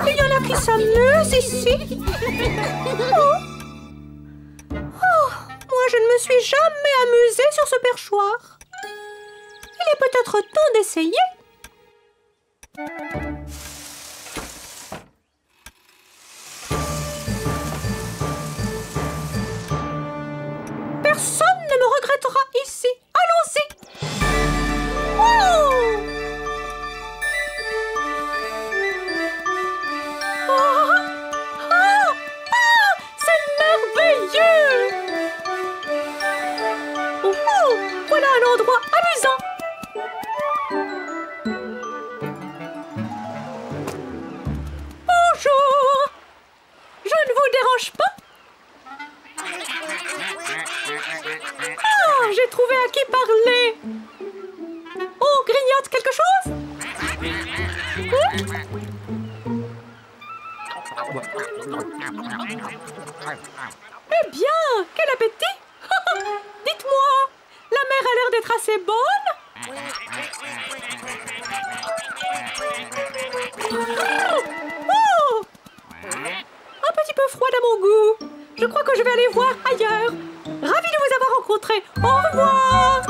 Il y en a qui s'amusent ici. Moi, je ne me suis jamais amusée sur ce perchoir. Il est peut-être temps d'essayer. Personne ne me regrettera ici. Allons-y. C'est merveilleux. Voilà un endroit amusant. Bonjour. Je ne vous dérange pas? J'ai trouvé à qui parler. On grignote quelque chose? Eh bien, quel appétit! Dites-moi, la mer a l'air d'être assez bonne? Oh! Un petit peu froide à mon goût. Je crois que je vais aller voir ailleurs. Ravi de vous avoir rencontré. Au revoir!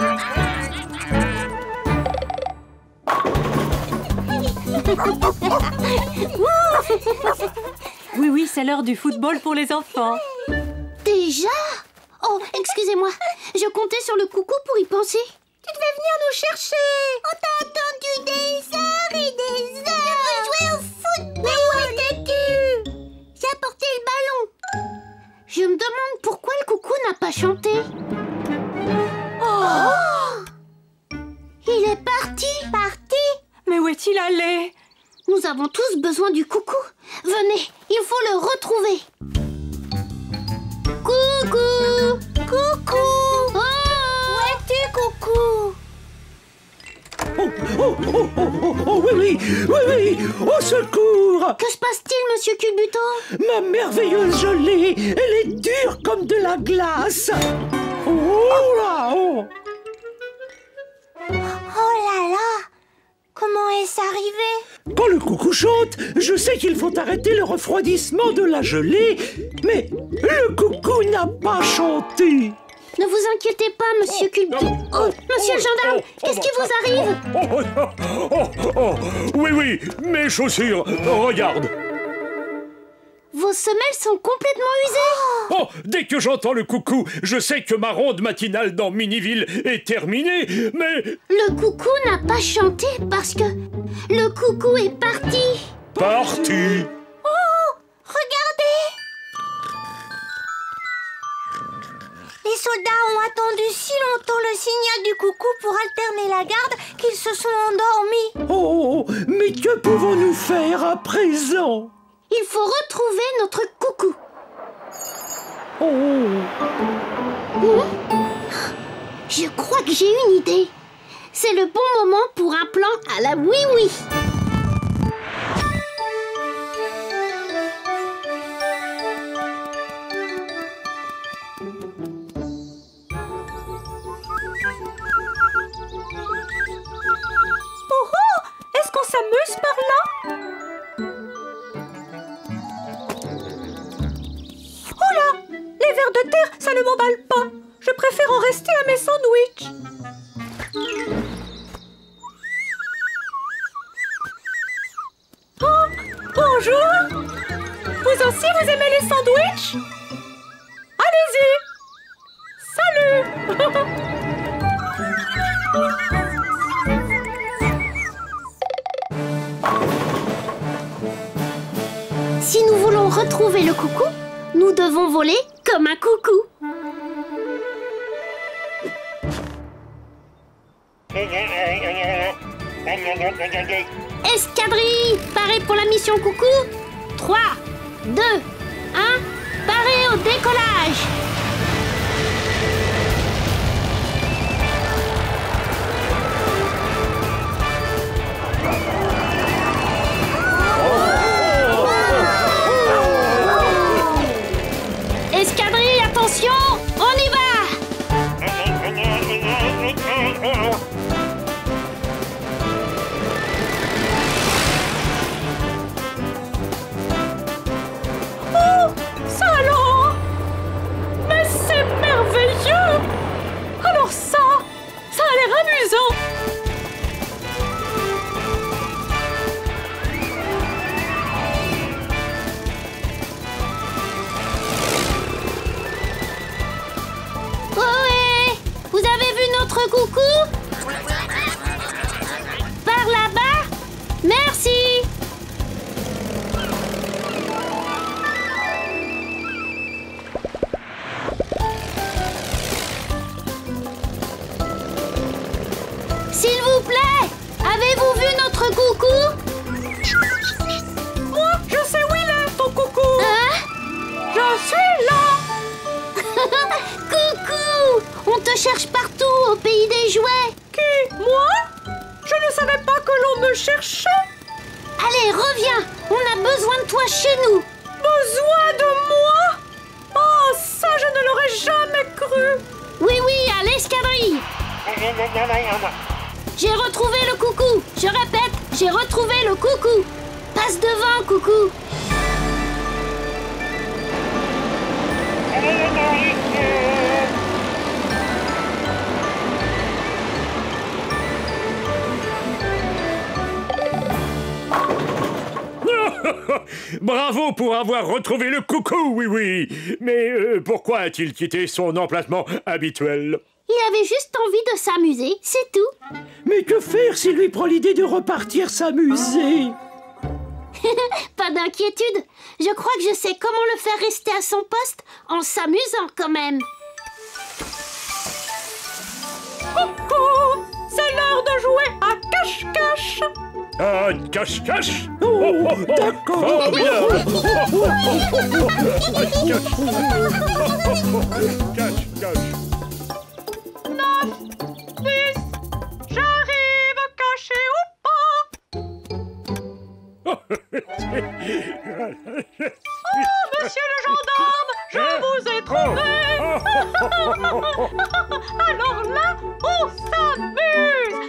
Oui, c'est l'heure du football pour les enfants. Déjà? Oh, excusez-moi. Je comptais sur le coucou pour y penser. Tu devais venir nous chercher. On t'a attendu des heures et des heures pour jouer au foot. Mais où étais-tu? J'ai apporté le ballon. Je me demande pourquoi le coucou n'a pas chanté. Oh! Il est parti. Mais où est-il allé? Nous avons tous besoin du coucou. Venez, il faut le retrouver. Coucou! Coucou! Oh! Où es-tu, coucou? Oui, au secours! Que se passe-t-il, monsieur Culbuto? Ma merveilleuse gelée, elle est dure comme de la glace. Oh là! Oh là là! Comment est-ce arrivé? Quand le coucou chante, je sais qu'il faut arrêter le refroidissement de la gelée, mais le coucou n'a pas chanté. Ne vous inquiétez pas, monsieur Culbuto. Oh, monsieur le gendarme, qu'est-ce qui vous arrive? Oui, mes chaussures, regarde. Vos semelles sont complètement usées. Oh, dès que j'entends le coucou, je sais que ma ronde matinale dans Miniville est terminée, mais... Le coucou n'a pas chanté parce que le coucou est parti. Parti. Oh! Regardez! Les soldats ont attendu si longtemps le signal du coucou pour alterner la garde qu'ils se sont endormis. Oh, mais que pouvons-nous faire à présent? Il faut retrouver notre coucou. Oh. Je crois que j'ai une idée. c'est le bon moment pour un plan à la oui-oui. Est-ce qu'on s'amuse par là? Oh là! Les vers de terre, ça ne m'emballe pas. Je préfère en rester à mes sandwichs. Oh, bonjour! Vous aussi, vous aimez les sandwichs? Allez-y! Salut! Si nous voulons retrouver le coucou, nous devons voler comme un coucou. Escadrille, parée pour la mission coucou. 3, 2, 1, parée au décollage. Escadrille, attention, on y va! Oh, ça alors! Mais c'est merveilleux! Alors ça a l'air amusant! Ohé! Vous avez vu notre coucou? Par là-bas? Merci! S'il vous plaît, avez-vous vu notre coucou? Moi, je sais où il est, ton coucou! Hein? Je suis là! Coucou! On te cherche partout au pays des jouets. Qui? Moi? Je ne savais pas que l'on me cherchait! Allez, reviens. On a besoin de toi chez nous. Besoin de moi? Oh, ça, je ne l'aurais jamais cru! Oui, à l'escadrille. J'ai retrouvé le coucou. Je répète, j'ai retrouvé le coucou. Passe devant, coucou. Bravo pour avoir retrouvé le coucou, oui. Mais pourquoi a-t-il quitté son emplacement habituel? Il avait juste envie de s'amuser, c'est tout. Mais que faire s'il lui prend l'idée de repartir s'amuser? Pas d'inquiétude. Je crois que je sais comment le faire rester à son poste en s'amusant quand même. Coucou! C'est l'heure de jouer à cache-cache! Ah, cache-cache? Oh, d'accord. Formidable. Cache-cache. 9, 10, j'arrive caché ou pas? Oh, monsieur le gendarme, je vous ai trouvé! Alors là, on s'amuse!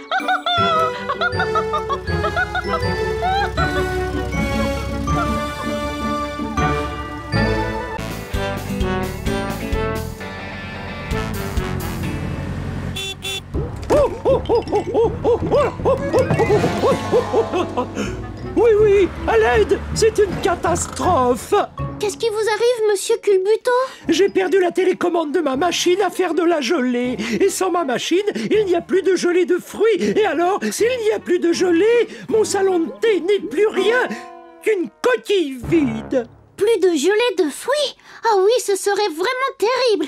Oui, à l'aide! C'est une catastrophe! Qu'est-ce qui vous arrive, monsieur Culbuto? J'ai perdu la télécommande de ma machine à faire de la gelée. Et sans ma machine, il n'y a plus de gelée de fruits. Et alors, s'il n'y a plus de gelée, mon salon de thé n'est plus rien qu'une coquille vide. Plus de gelée de fruits? Ah oui, ce serait vraiment terrible.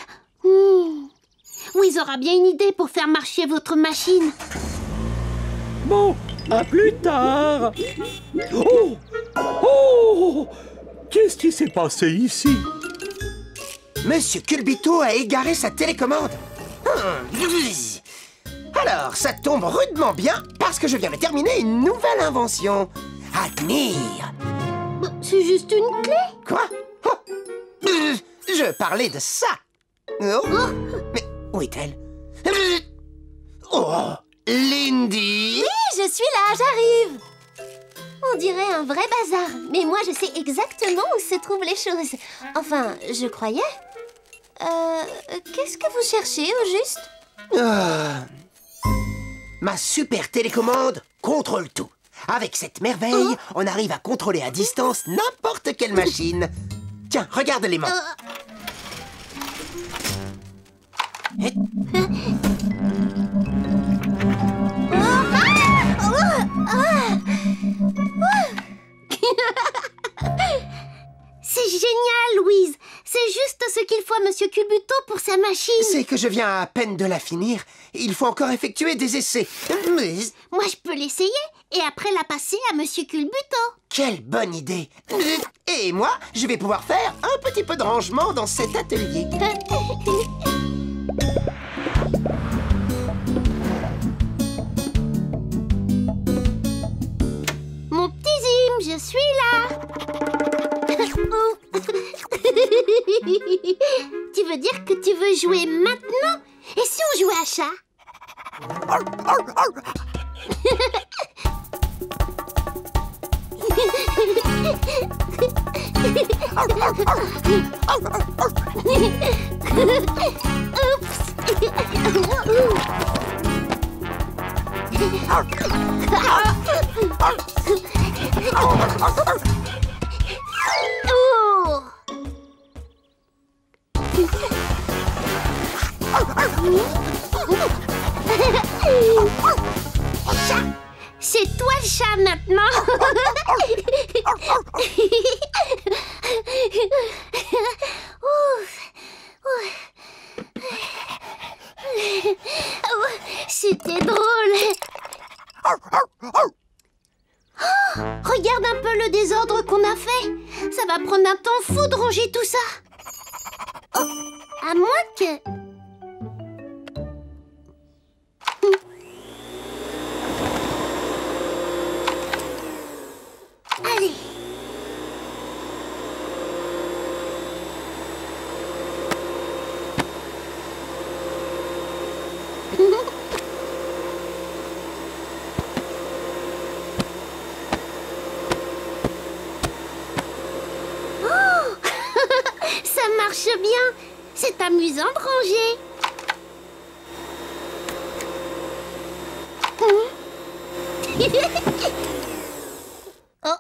Oui, aura bien une idée pour faire marcher votre machine. Bon, à plus tard. Oh! Qu'est-ce qui s'est passé ici? Monsieur Culbuto a égaré sa télécommande. Alors, ça tombe rudement bien parce que je viens de terminer une nouvelle invention. Admire. C'est juste une clé. Quoi? Oh. Je parlais de ça. Oh. Mais où est-elle? Oh, Lindy. Oui, je suis là, j'arrive. On dirait un vrai bazar, mais moi je sais exactement où se trouvent les choses. Enfin, je croyais. Qu'est-ce que vous cherchez au juste? Ma super télécommande contrôle tout. Avec cette merveille, on arrive à contrôler à distance n'importe quelle machine. Tiens, regarde les mains. C'est génial, Louise. C'est juste ce qu'il faut à Monsieur Culbuto pour sa machine. C'est que je viens à peine de la finir. Il faut encore effectuer des essais. Mais Moi, je peux l'essayer et après la passer à Monsieur Culbuto. quelle bonne idée. Et moi, je vais pouvoir faire un petit peu de rangement dans cet atelier. Mon petit Zim, je suis là. Tu veux dire que tu veux jouer maintenant? Et si on jouait à chat? C'est toi le chat maintenant. C'était drôle. Regarde un peu le désordre qu'on a fait. Ça va prendre un temps fou de ranger tout ça. À moins que... Allez. Ça marche bien. C'est amusant de ranger. Oh.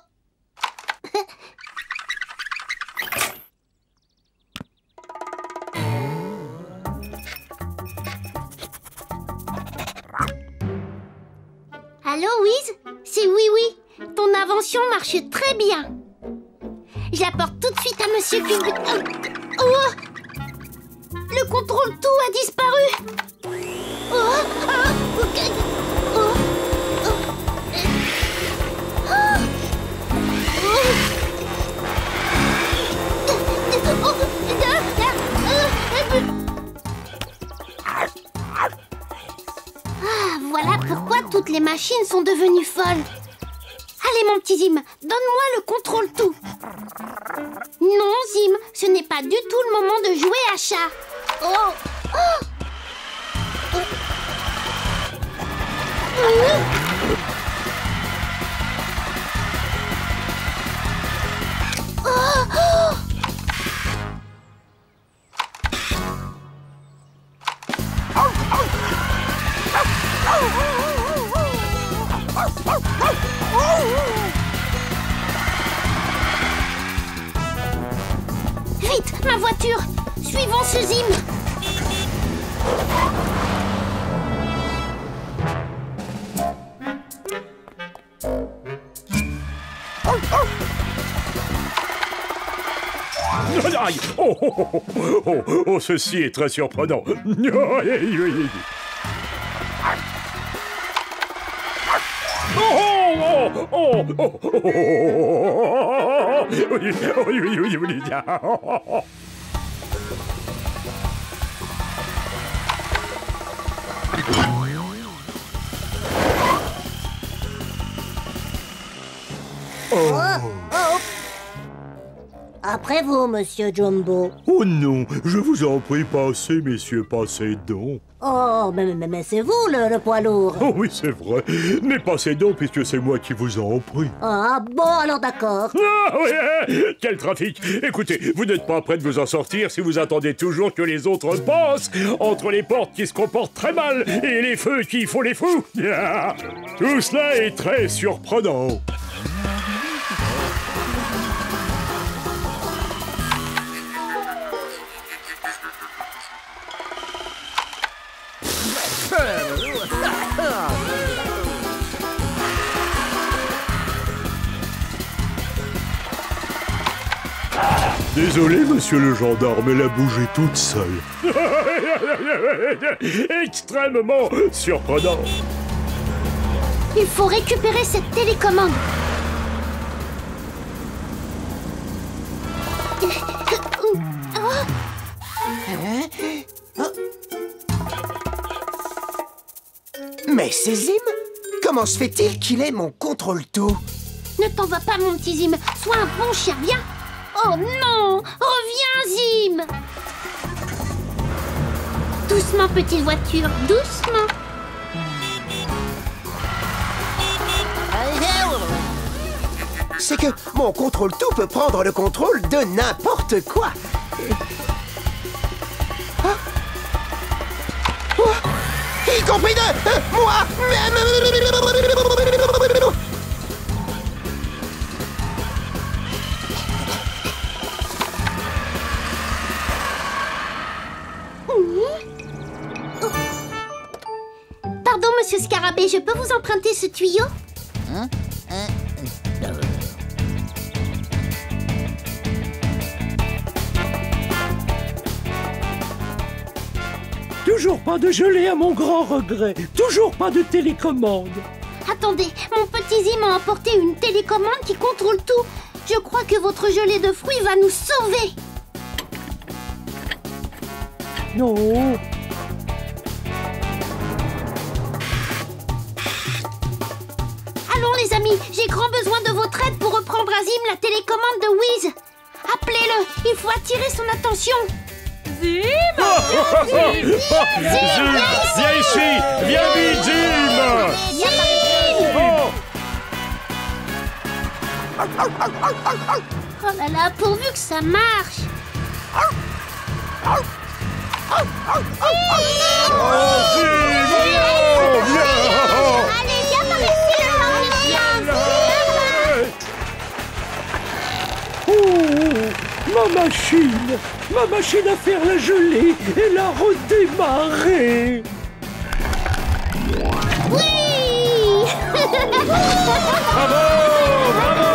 Allô, Wiz? C'est Oui-Oui. Ton invention marche très bien. Je l'apporte tout de suite à Monsieur Culbuto. Oh! Le contrôle tout a disparu. Oh! Ok. Oh! Ah, voilà pourquoi toutes les machines sont devenues folles. Allez, mon petit Zim, donne-moi le contrôle tout. Non, Zim, ce n'est pas du tout le moment de jouer à chat. Oh! Oh! Vite, ma voiture! Suivons ce Zim! Aïe! Oh, oh, oh, oh, oh, oh, ceci est très surprenant. Oh, oh, oh, oh, oh. Après vous, monsieur Jumbo. Oh non, je vous en prie, passez, messieurs, passez donc. Oh, mais c'est vous le poids lourd. Oh oui, c'est vrai. Mais passez donc, puisque c'est moi qui vous en prie. Ah bon, alors d'accord. Ah oui, quel trafic! Écoutez, vous n'êtes pas prêt de vous en sortir si vous attendez toujours que les autres passent entre les portes qui se comportent très mal et les feux qui font les fous. Tout cela est très surprenant. Désolé, monsieur le gendarme, elle a bougé toute seule. Extrêmement surprenant. Il faut récupérer cette télécommande. Mais c'est Zim! Comment se fait-il qu'il ait mon contrôle-tout? Ne t'en va pas, mon petit Zim. Sois un bon chien, viens. Oh non! Reviens, Zim! Doucement, petite voiture, doucement. C'est que mon contrôle-tout peut prendre le contrôle de n'importe quoi. Y compris de moi. Pardon, monsieur Scarabée, je peux vous emprunter ce tuyau? Toujours pas de gelée à mon grand regret. Toujours pas de télécommande. Attendez, mon petit Zim a emporté une télécommande qui contrôle tout. Je crois que votre gelée de fruits va nous sauver. Non. Allons les amis, j'ai grand besoin de votre aide pour reprendre à Zim la télécommande de Wiz. Appelez-le, il faut attirer son attention. Zim! Zim, viens ici! Viens vite, Zim! Oh. Oh là là, pourvu que ça marche. Oh, Zim! Allez, viens par ici, le Oh, ma machine à faire la gelée, elle a redémarré. Oui. Bravo! Bravo!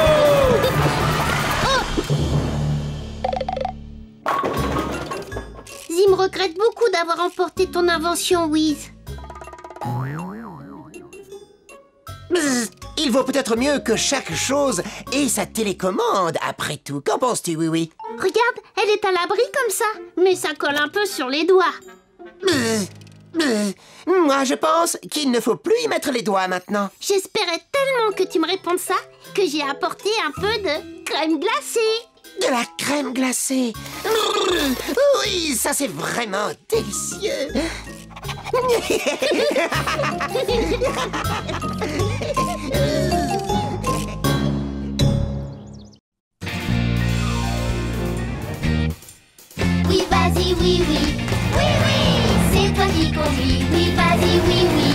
Zim regrette beaucoup d'avoir emporté ton invention, Wiz. Bzz, il vaut peut-être mieux que chaque chose ait sa télécommande, après tout. Qu'en penses-tu, oui? Regarde, elle est à l'abri comme ça, mais ça colle un peu sur les doigts. Moi, je pense qu'il ne faut plus y mettre les doigts maintenant. J'espérais tellement que tu me répondes ça que j'ai apporté un peu de crème glacée. De la crème glacée. Oui, ça c'est vraiment délicieux. Oui, vas-y, oui, oui. Oui, oui, c'est toi qui conduis. Oui, vas-y, oui, oui.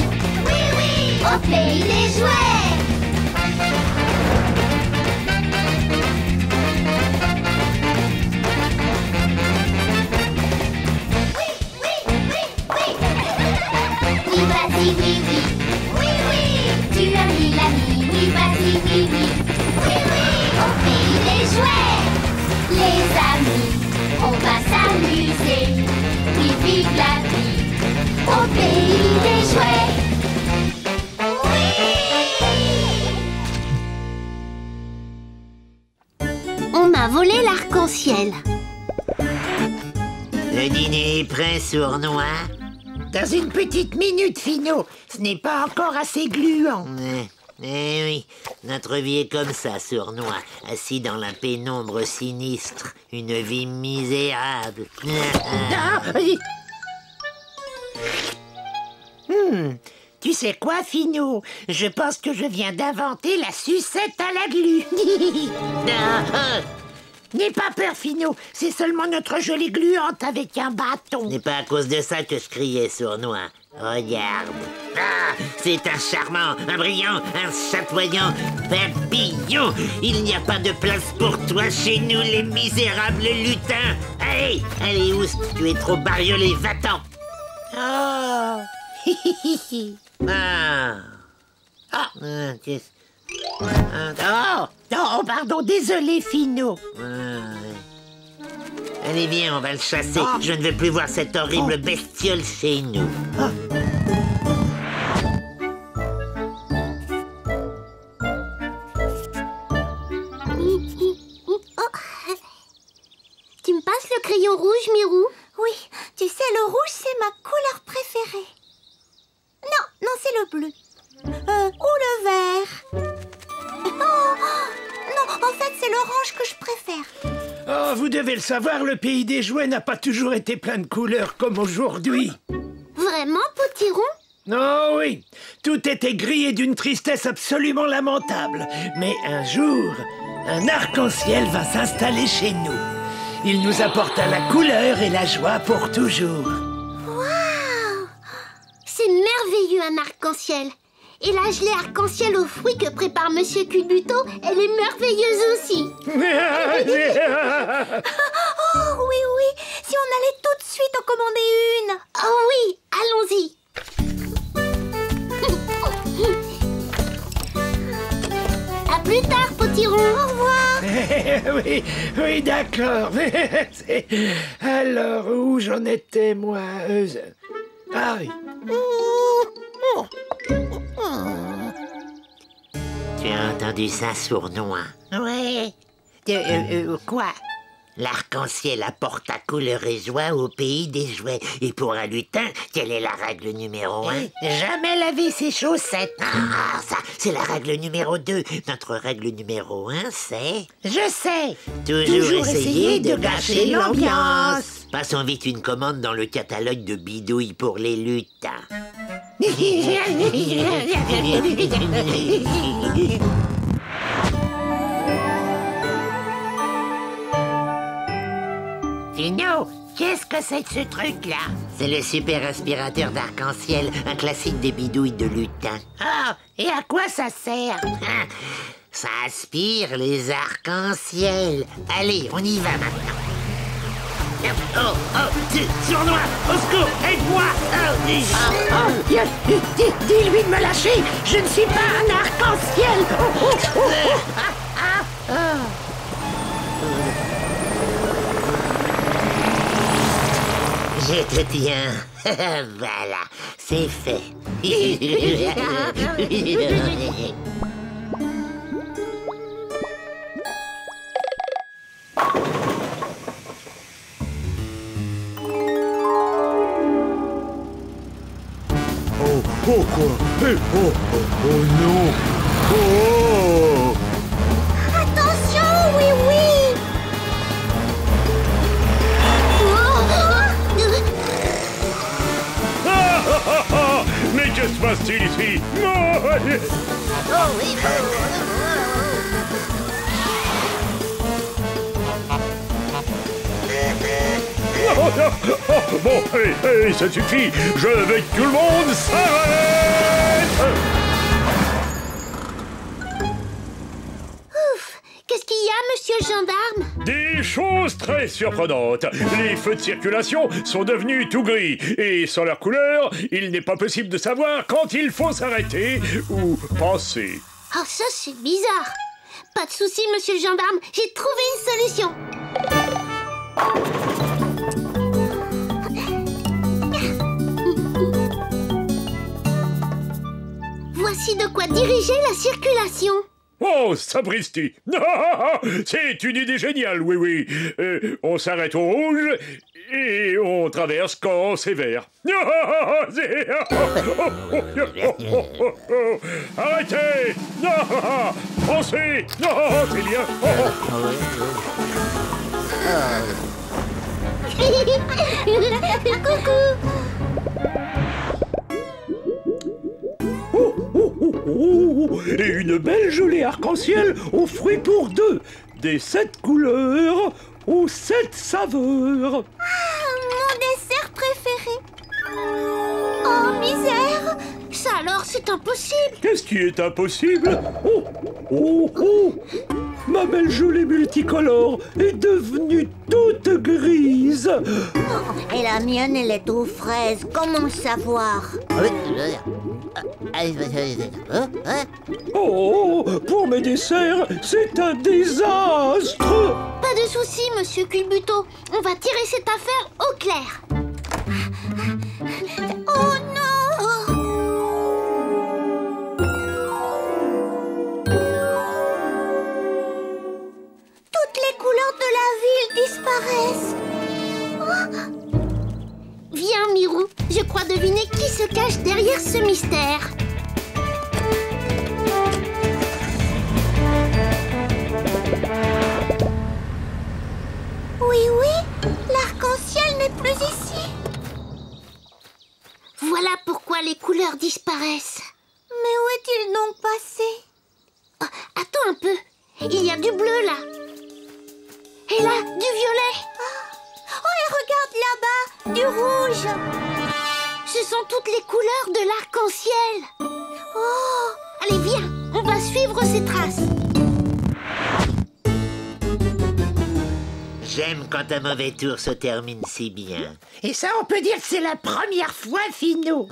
Oui, oui, au pays des jouets. Oui, oui, oui, oui. Oui, vas-y, oui, oui. Oui, oui, tu as mis l'ami. Oui, vas-y, oui, oui. Oui, oui, au pays des jouets. Les amis, on va s'amuser. Oui, vive la vie, au pays des jouets. On a volé l'arc-en-ciel. Le dîner est prêt, sournois? Dans une petite minute, Finot. Ce n'est pas encore assez gluant. Eh oui, notre vie est comme ça, sournois, assis dans la pénombre sinistre, une vie misérable. Tu sais quoi, Finot? Je pense que je viens d'inventer la sucette à la glu. N'aie pas peur, Finot. C'est seulement notre jolie gluante avec un bâton. Ce n'est pas à cause de ça que je criais, sournois. Regarde. Ah, c'est un charmant, un brillant, un chatoyant papillon. Il n'y a pas de place pour toi chez nous, les misérables lutins. Allez, allez, Oust, tu es trop bariolé, va-t'en. Oh. Oh, pardon, désolé, Finot. Allez, viens, on va le chasser. Je ne veux plus voir cette horrible bestiole chez nous. Tu me passes le crayon rouge, Mirou? Oui, tu sais, le rouge, c'est ma couleur préférée. Non, c'est le bleu. Ou le vert. Non, en fait, c'est l'orange que je préfère. Oh, vous devez le savoir, le pays des jouets n'a pas toujours été plein de couleurs comme aujourd'hui. Vraiment, Potiron? Oh oui, tout était gris et d'une tristesse absolument lamentable. Mais un jour, un arc-en-ciel va s'installer chez nous. Il nous apporta la couleur et la joie pour toujours. Waouh! C'est merveilleux, un arc-en-ciel. Et la gelée arc-en-ciel aux fruits que prépare Monsieur Culbuto, elle est merveilleuse aussi. Oh oui, si on allait tout de suite en commander une. Oh oui, allons-y. À plus tard, Potiron. Au revoir. Oui, d'accord. Alors, où j'en étais, moi? Ah oui. Tu as entendu ça, sournois? Ouais. Quoi? L'arc-en-ciel apporte ta couleur et joie au pays des jouets. Et pour un lutin, quelle est la règle numéro 1? Jamais laver ses chaussettes. Ah, ça, c'est la règle numéro 2. Notre règle numéro 1, c'est... Je sais. Toujours essayer de gâcher l'ambiance. Passons vite une commande dans le catalogue de bidouilles pour les lutins. Finot, qu'est-ce que c'est que ce truc-là? C'est le super aspirateur d'arc-en-ciel, un classique des bidouilles de lutin. Ah, et à quoi ça sert? Ça aspire les arcs-en-ciel. Allez, on y va maintenant. Sournois, au secours, aide-moi! Dis-lui de me lâcher, je ne suis pas un arc-en-ciel! Je te tiens. Voilà, c'est fait. Oh quoi? Oh non! Oh! Attention, oui. Mais que se passe-t-il ici? Bon, allez, ça suffit. Je veux que tout le monde s'arrête. Ouf, qu'est-ce qu'il y a, monsieur le gendarme? Des choses très surprenantes. Les feux de circulation sont devenus tout gris. Et sans leur couleur, il n'est pas possible de savoir quand il faut s'arrêter ou passer. Oh, ça, c'est bizarre. Pas de souci, monsieur le gendarme. J'ai trouvé une solution. Voici de quoi diriger la circulation. Oh, sapristi! C'est une idée géniale, oui, oui. On s'arrête au rouge et on traverse quand c'est vert. Arrêtez! Foncez! C'est bien! Et une belle gelée arc-en-ciel aux fruits pour deux. Des 7 couleurs aux 7 saveurs. Mon dessert préféré. Oh, misère! Ça alors, c'est impossible. Qu'est-ce qui est impossible? Oh! Ma belle gelée multicolore est devenue toute grise. Et la mienne, elle est aux fraises. Comment le savoir? Oh, pour mes desserts, c'est un désastre. Pas de souci, monsieur Culbuto. On va tirer cette affaire au clair. Oh non! Toutes les couleurs de la ville disparaissent. Viens, Mirou. Je crois deviner qui se cache derrière ce mystère. Oui, l'arc-en-ciel n'est plus ici. Voilà pourquoi les couleurs disparaissent. Mais où est-il donc passé? Oh, attends un peu. Il y a du bleu là. Et là, du violet. Oh, et regarde là-bas, du rouge. Ce sont toutes les couleurs de l'arc-en-ciel. Oh! Allez, viens, on va suivre ces traces. J'aime quand un mauvais tour se termine si bien. Et ça, on peut dire que c'est la première fois, Finot.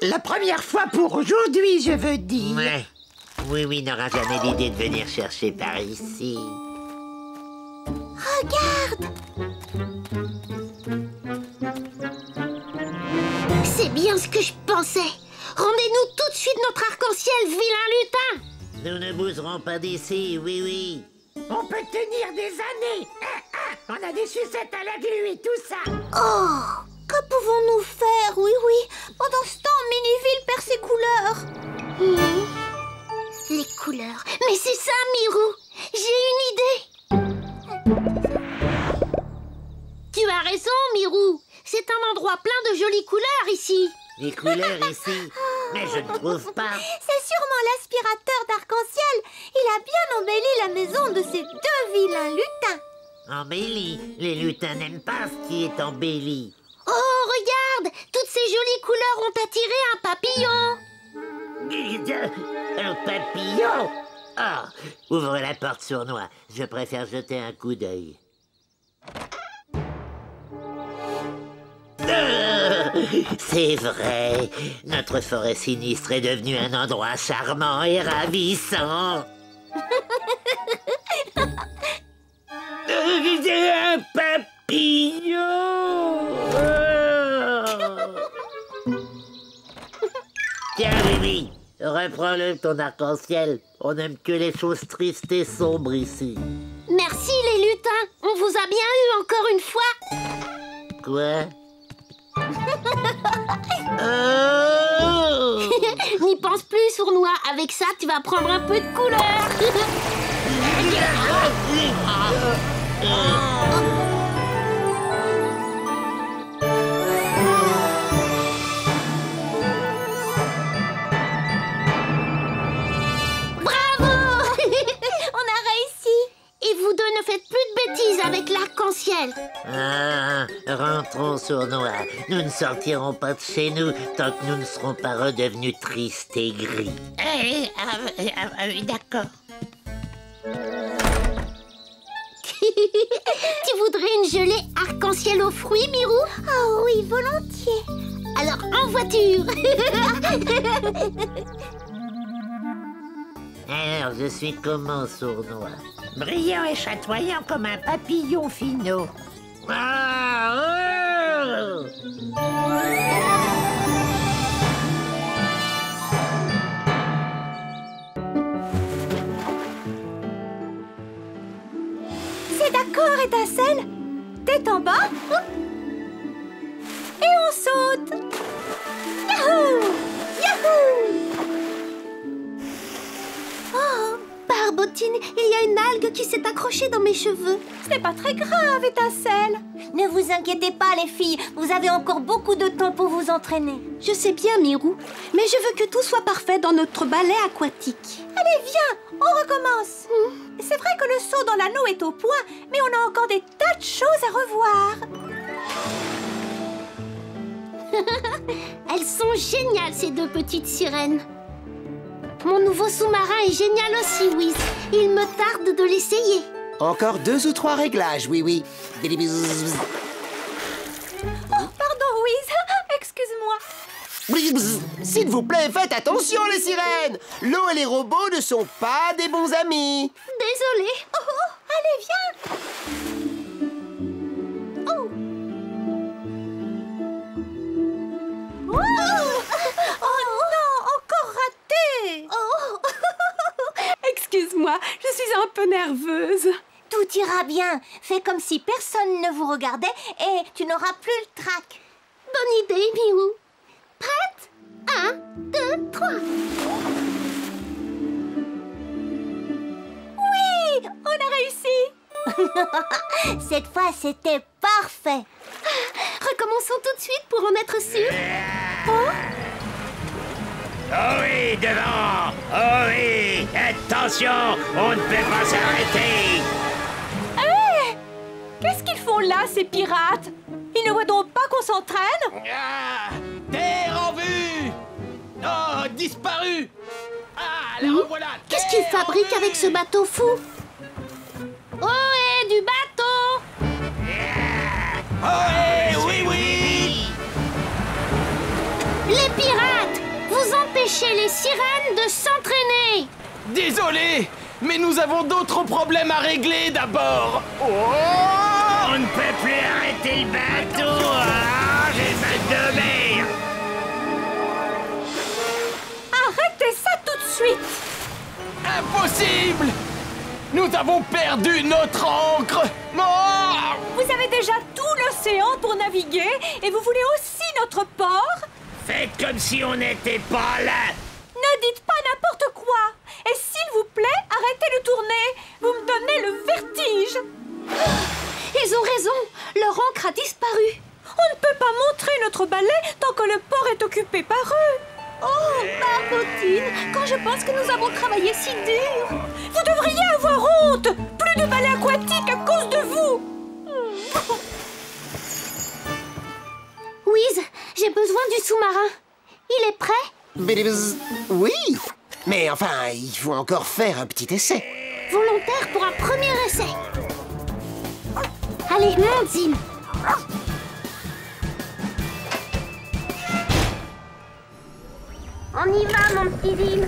La première fois pour aujourd'hui, je veux dire. Ouais. Oui, n'aura jamais l'idée de venir chercher par ici. Regarde! C'est bien ce que je pensais. Rendez-nous tout de suite notre arc-en-ciel, vilain lutin. Nous ne bougerons pas d'ici, oui. On peut tenir des années. On a des sucettes à la glu et tout ça. Oh! Que pouvons-nous faire? Oui. Pendant ce temps, Miniville perd ses couleurs. Les couleurs. Mais c'est ça, Mirou. J'ai une idée. Tu as raison, Mirou. C'est un endroit plein de jolies couleurs ici. Les couleurs ici? Mais je ne trouve pas. C'est sûrement l'aspirateur d'arc-en-ciel. Il a bien embelli la maison de ces deux vilains lutins. Embelli? Les lutins n'aiment pas ce qui est embelli. Oh, regarde! Toutes ces jolies couleurs ont attiré un papillon. Un papillon? Ah, ouvre la porte sournois. Je préfère jeter un coup d'œil. C'est vrai, notre forêt sinistre est devenue un endroit charmant et ravissant. Un papillon. Tiens, oui, reprends-le ton arc-en-ciel. On n'aime que les choses tristes et sombres ici. Merci les lutins, on vous a bien eu encore une fois. Quoi? Oh! N'y pense plus, sournois. Avec ça, tu vas prendre un peu de couleur. Bravo! On a réussi. Et vous deux ne faites plus de bêtises avec l'arc-en-ciel. Ah, rentrons sournois. Nous ne sortirons pas de chez nous tant que nous ne serons pas redevenus tristes et gris. D'accord. Tu voudrais une gelée arc-en-ciel aux fruits, Mirou? Oh oui, volontiers. Alors, en voiture. Alors, je suis comment, sournois? Brillant et chatoyant comme un papillon, Finot. Ah, oh! étincelle. Tête en bas. Et on saute. Yahoo! Yahoo! Oh, Barbotine, il y a une algue qui s'est accrochée dans mes cheveux. Ce n'est pas très grave, étincelle. Ne vous inquiétez pas, les filles. Vous avez encore beaucoup de temps pour vous entraîner. Je sais bien, Mirou, mais je veux que tout soit parfait dans notre ballet aquatique. Allez, viens, on recommence. C'est vrai que le saut dans l'anneau est au point, mais on a encore des tas de choses à revoir. Elles sont géniales, ces deux petites sirènes. Mon nouveau sous-marin est génial aussi, Wiz. Il me tarde de l'essayer. Encore 2 ou 3 réglages, oui. Oh, pardon, Wiz. Excuse-moi. S'il vous plaît, faites attention, les sirènes. L'eau et les robots ne sont pas des bons amis. Désolée. Allez, viens. Oh non, encore raté. Excuse-moi, je suis un peu nerveuse. Tout ira bien. Fais comme si personne ne vous regardait et tu n'auras plus le trac. Bonne idée, Mirou. Prête? 1, 2, 3. Oui, on a réussi. Cette fois, c'était parfait. Recommençons tout de suite pour en être sûr. Oh oui, devant! Oh oui! Attention! On ne peut pas s'arrêter! Hé! Qu'est-ce qu'ils font là, ces pirates? Ils ne voient donc pas qu'on s'entraîne? Ah, terre en vue! Oh, disparu! Ah, la revoilà! Qu'est-ce qu'ils fabriquent avec ce bateau fou? Ohé, du bateau! Oh, hey, oui! Les pirates! Vous empêchez les sirènes de s'entraîner! Désolé, mais nous avons d'autres problèmes à régler d'abord. Oh! On ne peut plus arrêter le bateau! Ah, j'ai mal de mer! Arrêtez ça tout de suite! Impossible! Nous avons perdu notre ancre! Oh! Vous avez déjà tout l'océan pour naviguer et vous voulez aussi notre port? Faites comme si on n'était pas là! Ne dites pas n'importe quoi! Et s'il vous plaît, arrêtez de tourner! Vous me donnez le vertige! Ils ont raison! Leur ancre a disparu! On ne peut pas montrer notre balai tant que le port est occupé par eux! Oh, Barbotine! Quand je pense que nous avons travaillé si dur! Vous devriez avoir honte! Plus de balai aquatique à cause de vous! Wiz, j'ai besoin du sous-marin. Il est prêt? Oui, mais enfin, il faut encore faire un petit essai. Volontaire pour un premier essai. Allez, monte, Zim. On y va, mon petit Zim.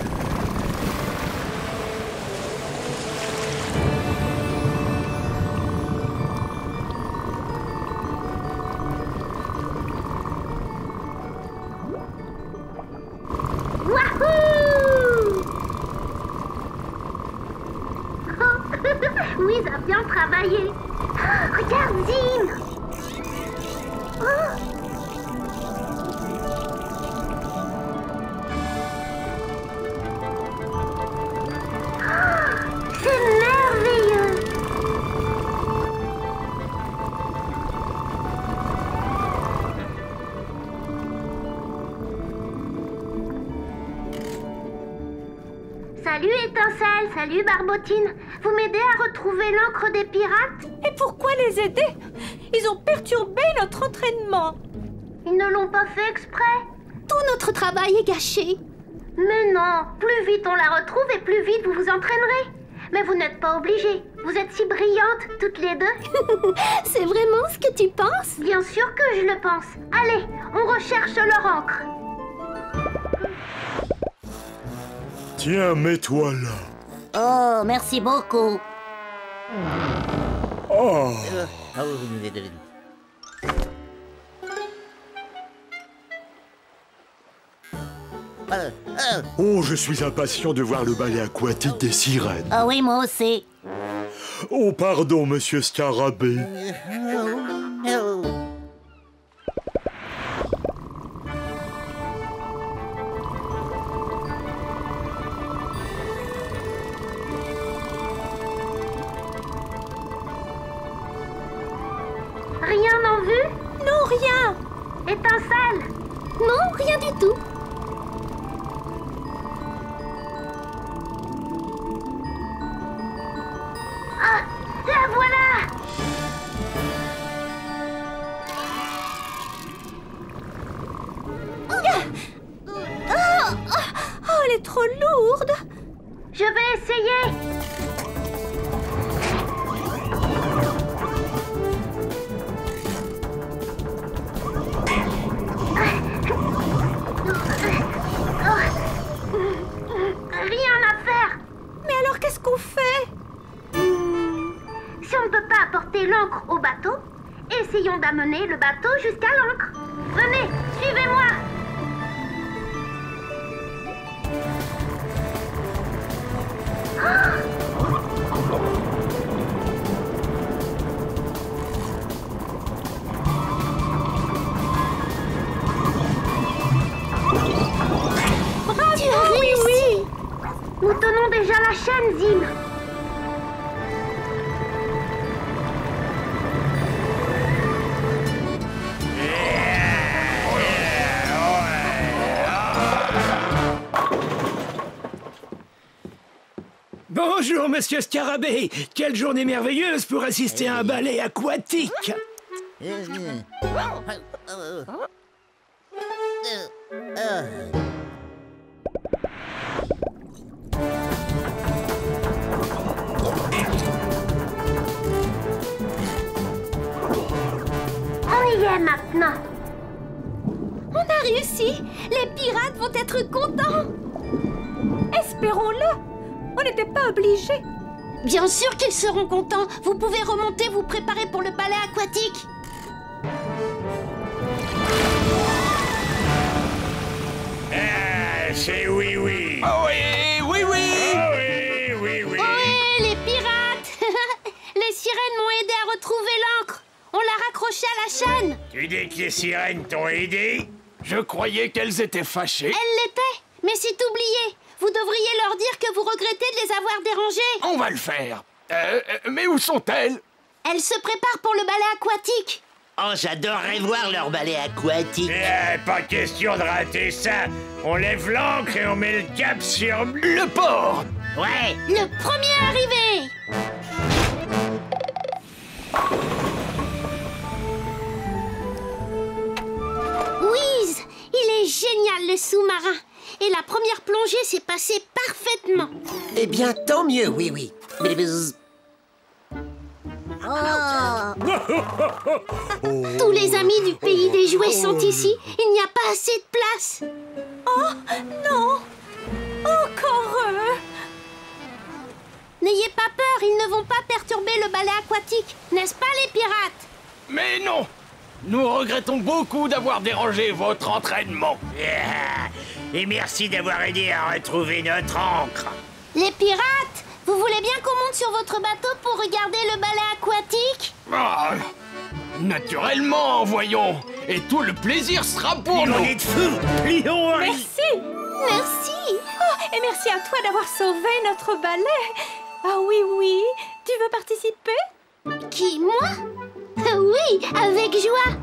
Wiz a bien travaillé. Oh, regarde, Zim. C'est merveilleux. Salut Étincelle, salut Barbotine. Vous m'aidez à retrouver l'encre des pirates? Et pourquoi les aider? Ils ont perturbé notre entraînement. Ils ne l'ont pas fait exprès. Tout notre travail est gâché. Mais non, plus vite on la retrouve et plus vite vous vous entraînerez. Mais vous n'êtes pas obligés. Vous êtes si brillantes toutes les deux. C'est vraiment ce que tu penses? Bien sûr que je le pense. Allez, on recherche leur encre. Tiens, mets-toi là. Oh, merci beaucoup. Oh. Oh, je suis impatient de voir le ballet aquatique des sirènes. Ah oui, moi aussi. Oh, pardon, monsieur Scarabée. Rien en vue? Non, rien. Étincelle? Non, rien du tout. Ah, la voilà! Oh, elle est trop lourde. Je vais essayer. Rien à faire. Mais alors, qu'est-ce qu'on fait? Si on ne peut pas apporter l'encre au bateau, essayons d'amener le bateau jusqu'à l'encre. Venez, suivez-moi. Tu as réussi. Nous tenons déjà la chaîne, Zim. Bonjour, monsieur Scarabée. Quelle journée merveilleuse pour assister à un ballet aquatique. On y est maintenant. On a réussi. Les pirates vont être contents. Espérons-le. On n'était pas obligés. Bien sûr qu'ils seront contents. Vous pouvez remonter, vous préparer pour le ballet aquatique. C'est oui, oui. Oh oui, oui, oui. Ah oui, oui, oui. Ohé, les pirates. Les sirènes m'ont aidé à retrouver l'encre. On l'a raccrochée à la chaîne. Tu dis que les sirènes t'ont aidé? Je croyais qu'elles étaient fâchées. Elles l'étaient, mais c'est oublié. Vous devriez leur dire que vous regrettez de les avoir dérangées. On va le faire. Mais où sont-elles? Elles se préparent pour le ballet aquatique. Oh, j'adorerais voir leur ballet aquatique. Pas question de rater ça. On lève l'ancre et on met le cap sur Le port. Ouais. Le premier arrivé. Whiz, il est génial le sous-marin. Et la première plongée s'est passée parfaitement. Eh bien, tant mieux, oui, oui. Tous les amis du pays des jouets sont ici. Il n'y a pas assez de place. Oh, non. Encore eux. N'ayez pas peur, ils ne vont pas perturber le ballet aquatique. N'est-ce pas les pirates? Mais non. Nous regrettons beaucoup d'avoir dérangé votre entraînement. Et merci d'avoir aidé à retrouver notre encre. Les pirates, vous voulez bien qu'on monte sur votre bateau pour regarder le ballet aquatique? Ah, naturellement, voyons. Et tout le plaisir sera pour nous. On est de fous. Merci. Merci. Oh, et merci à toi d'avoir sauvé notre ballet. Ah oui, oui. Tu veux participer? Qui, moi? Oui, avec joie.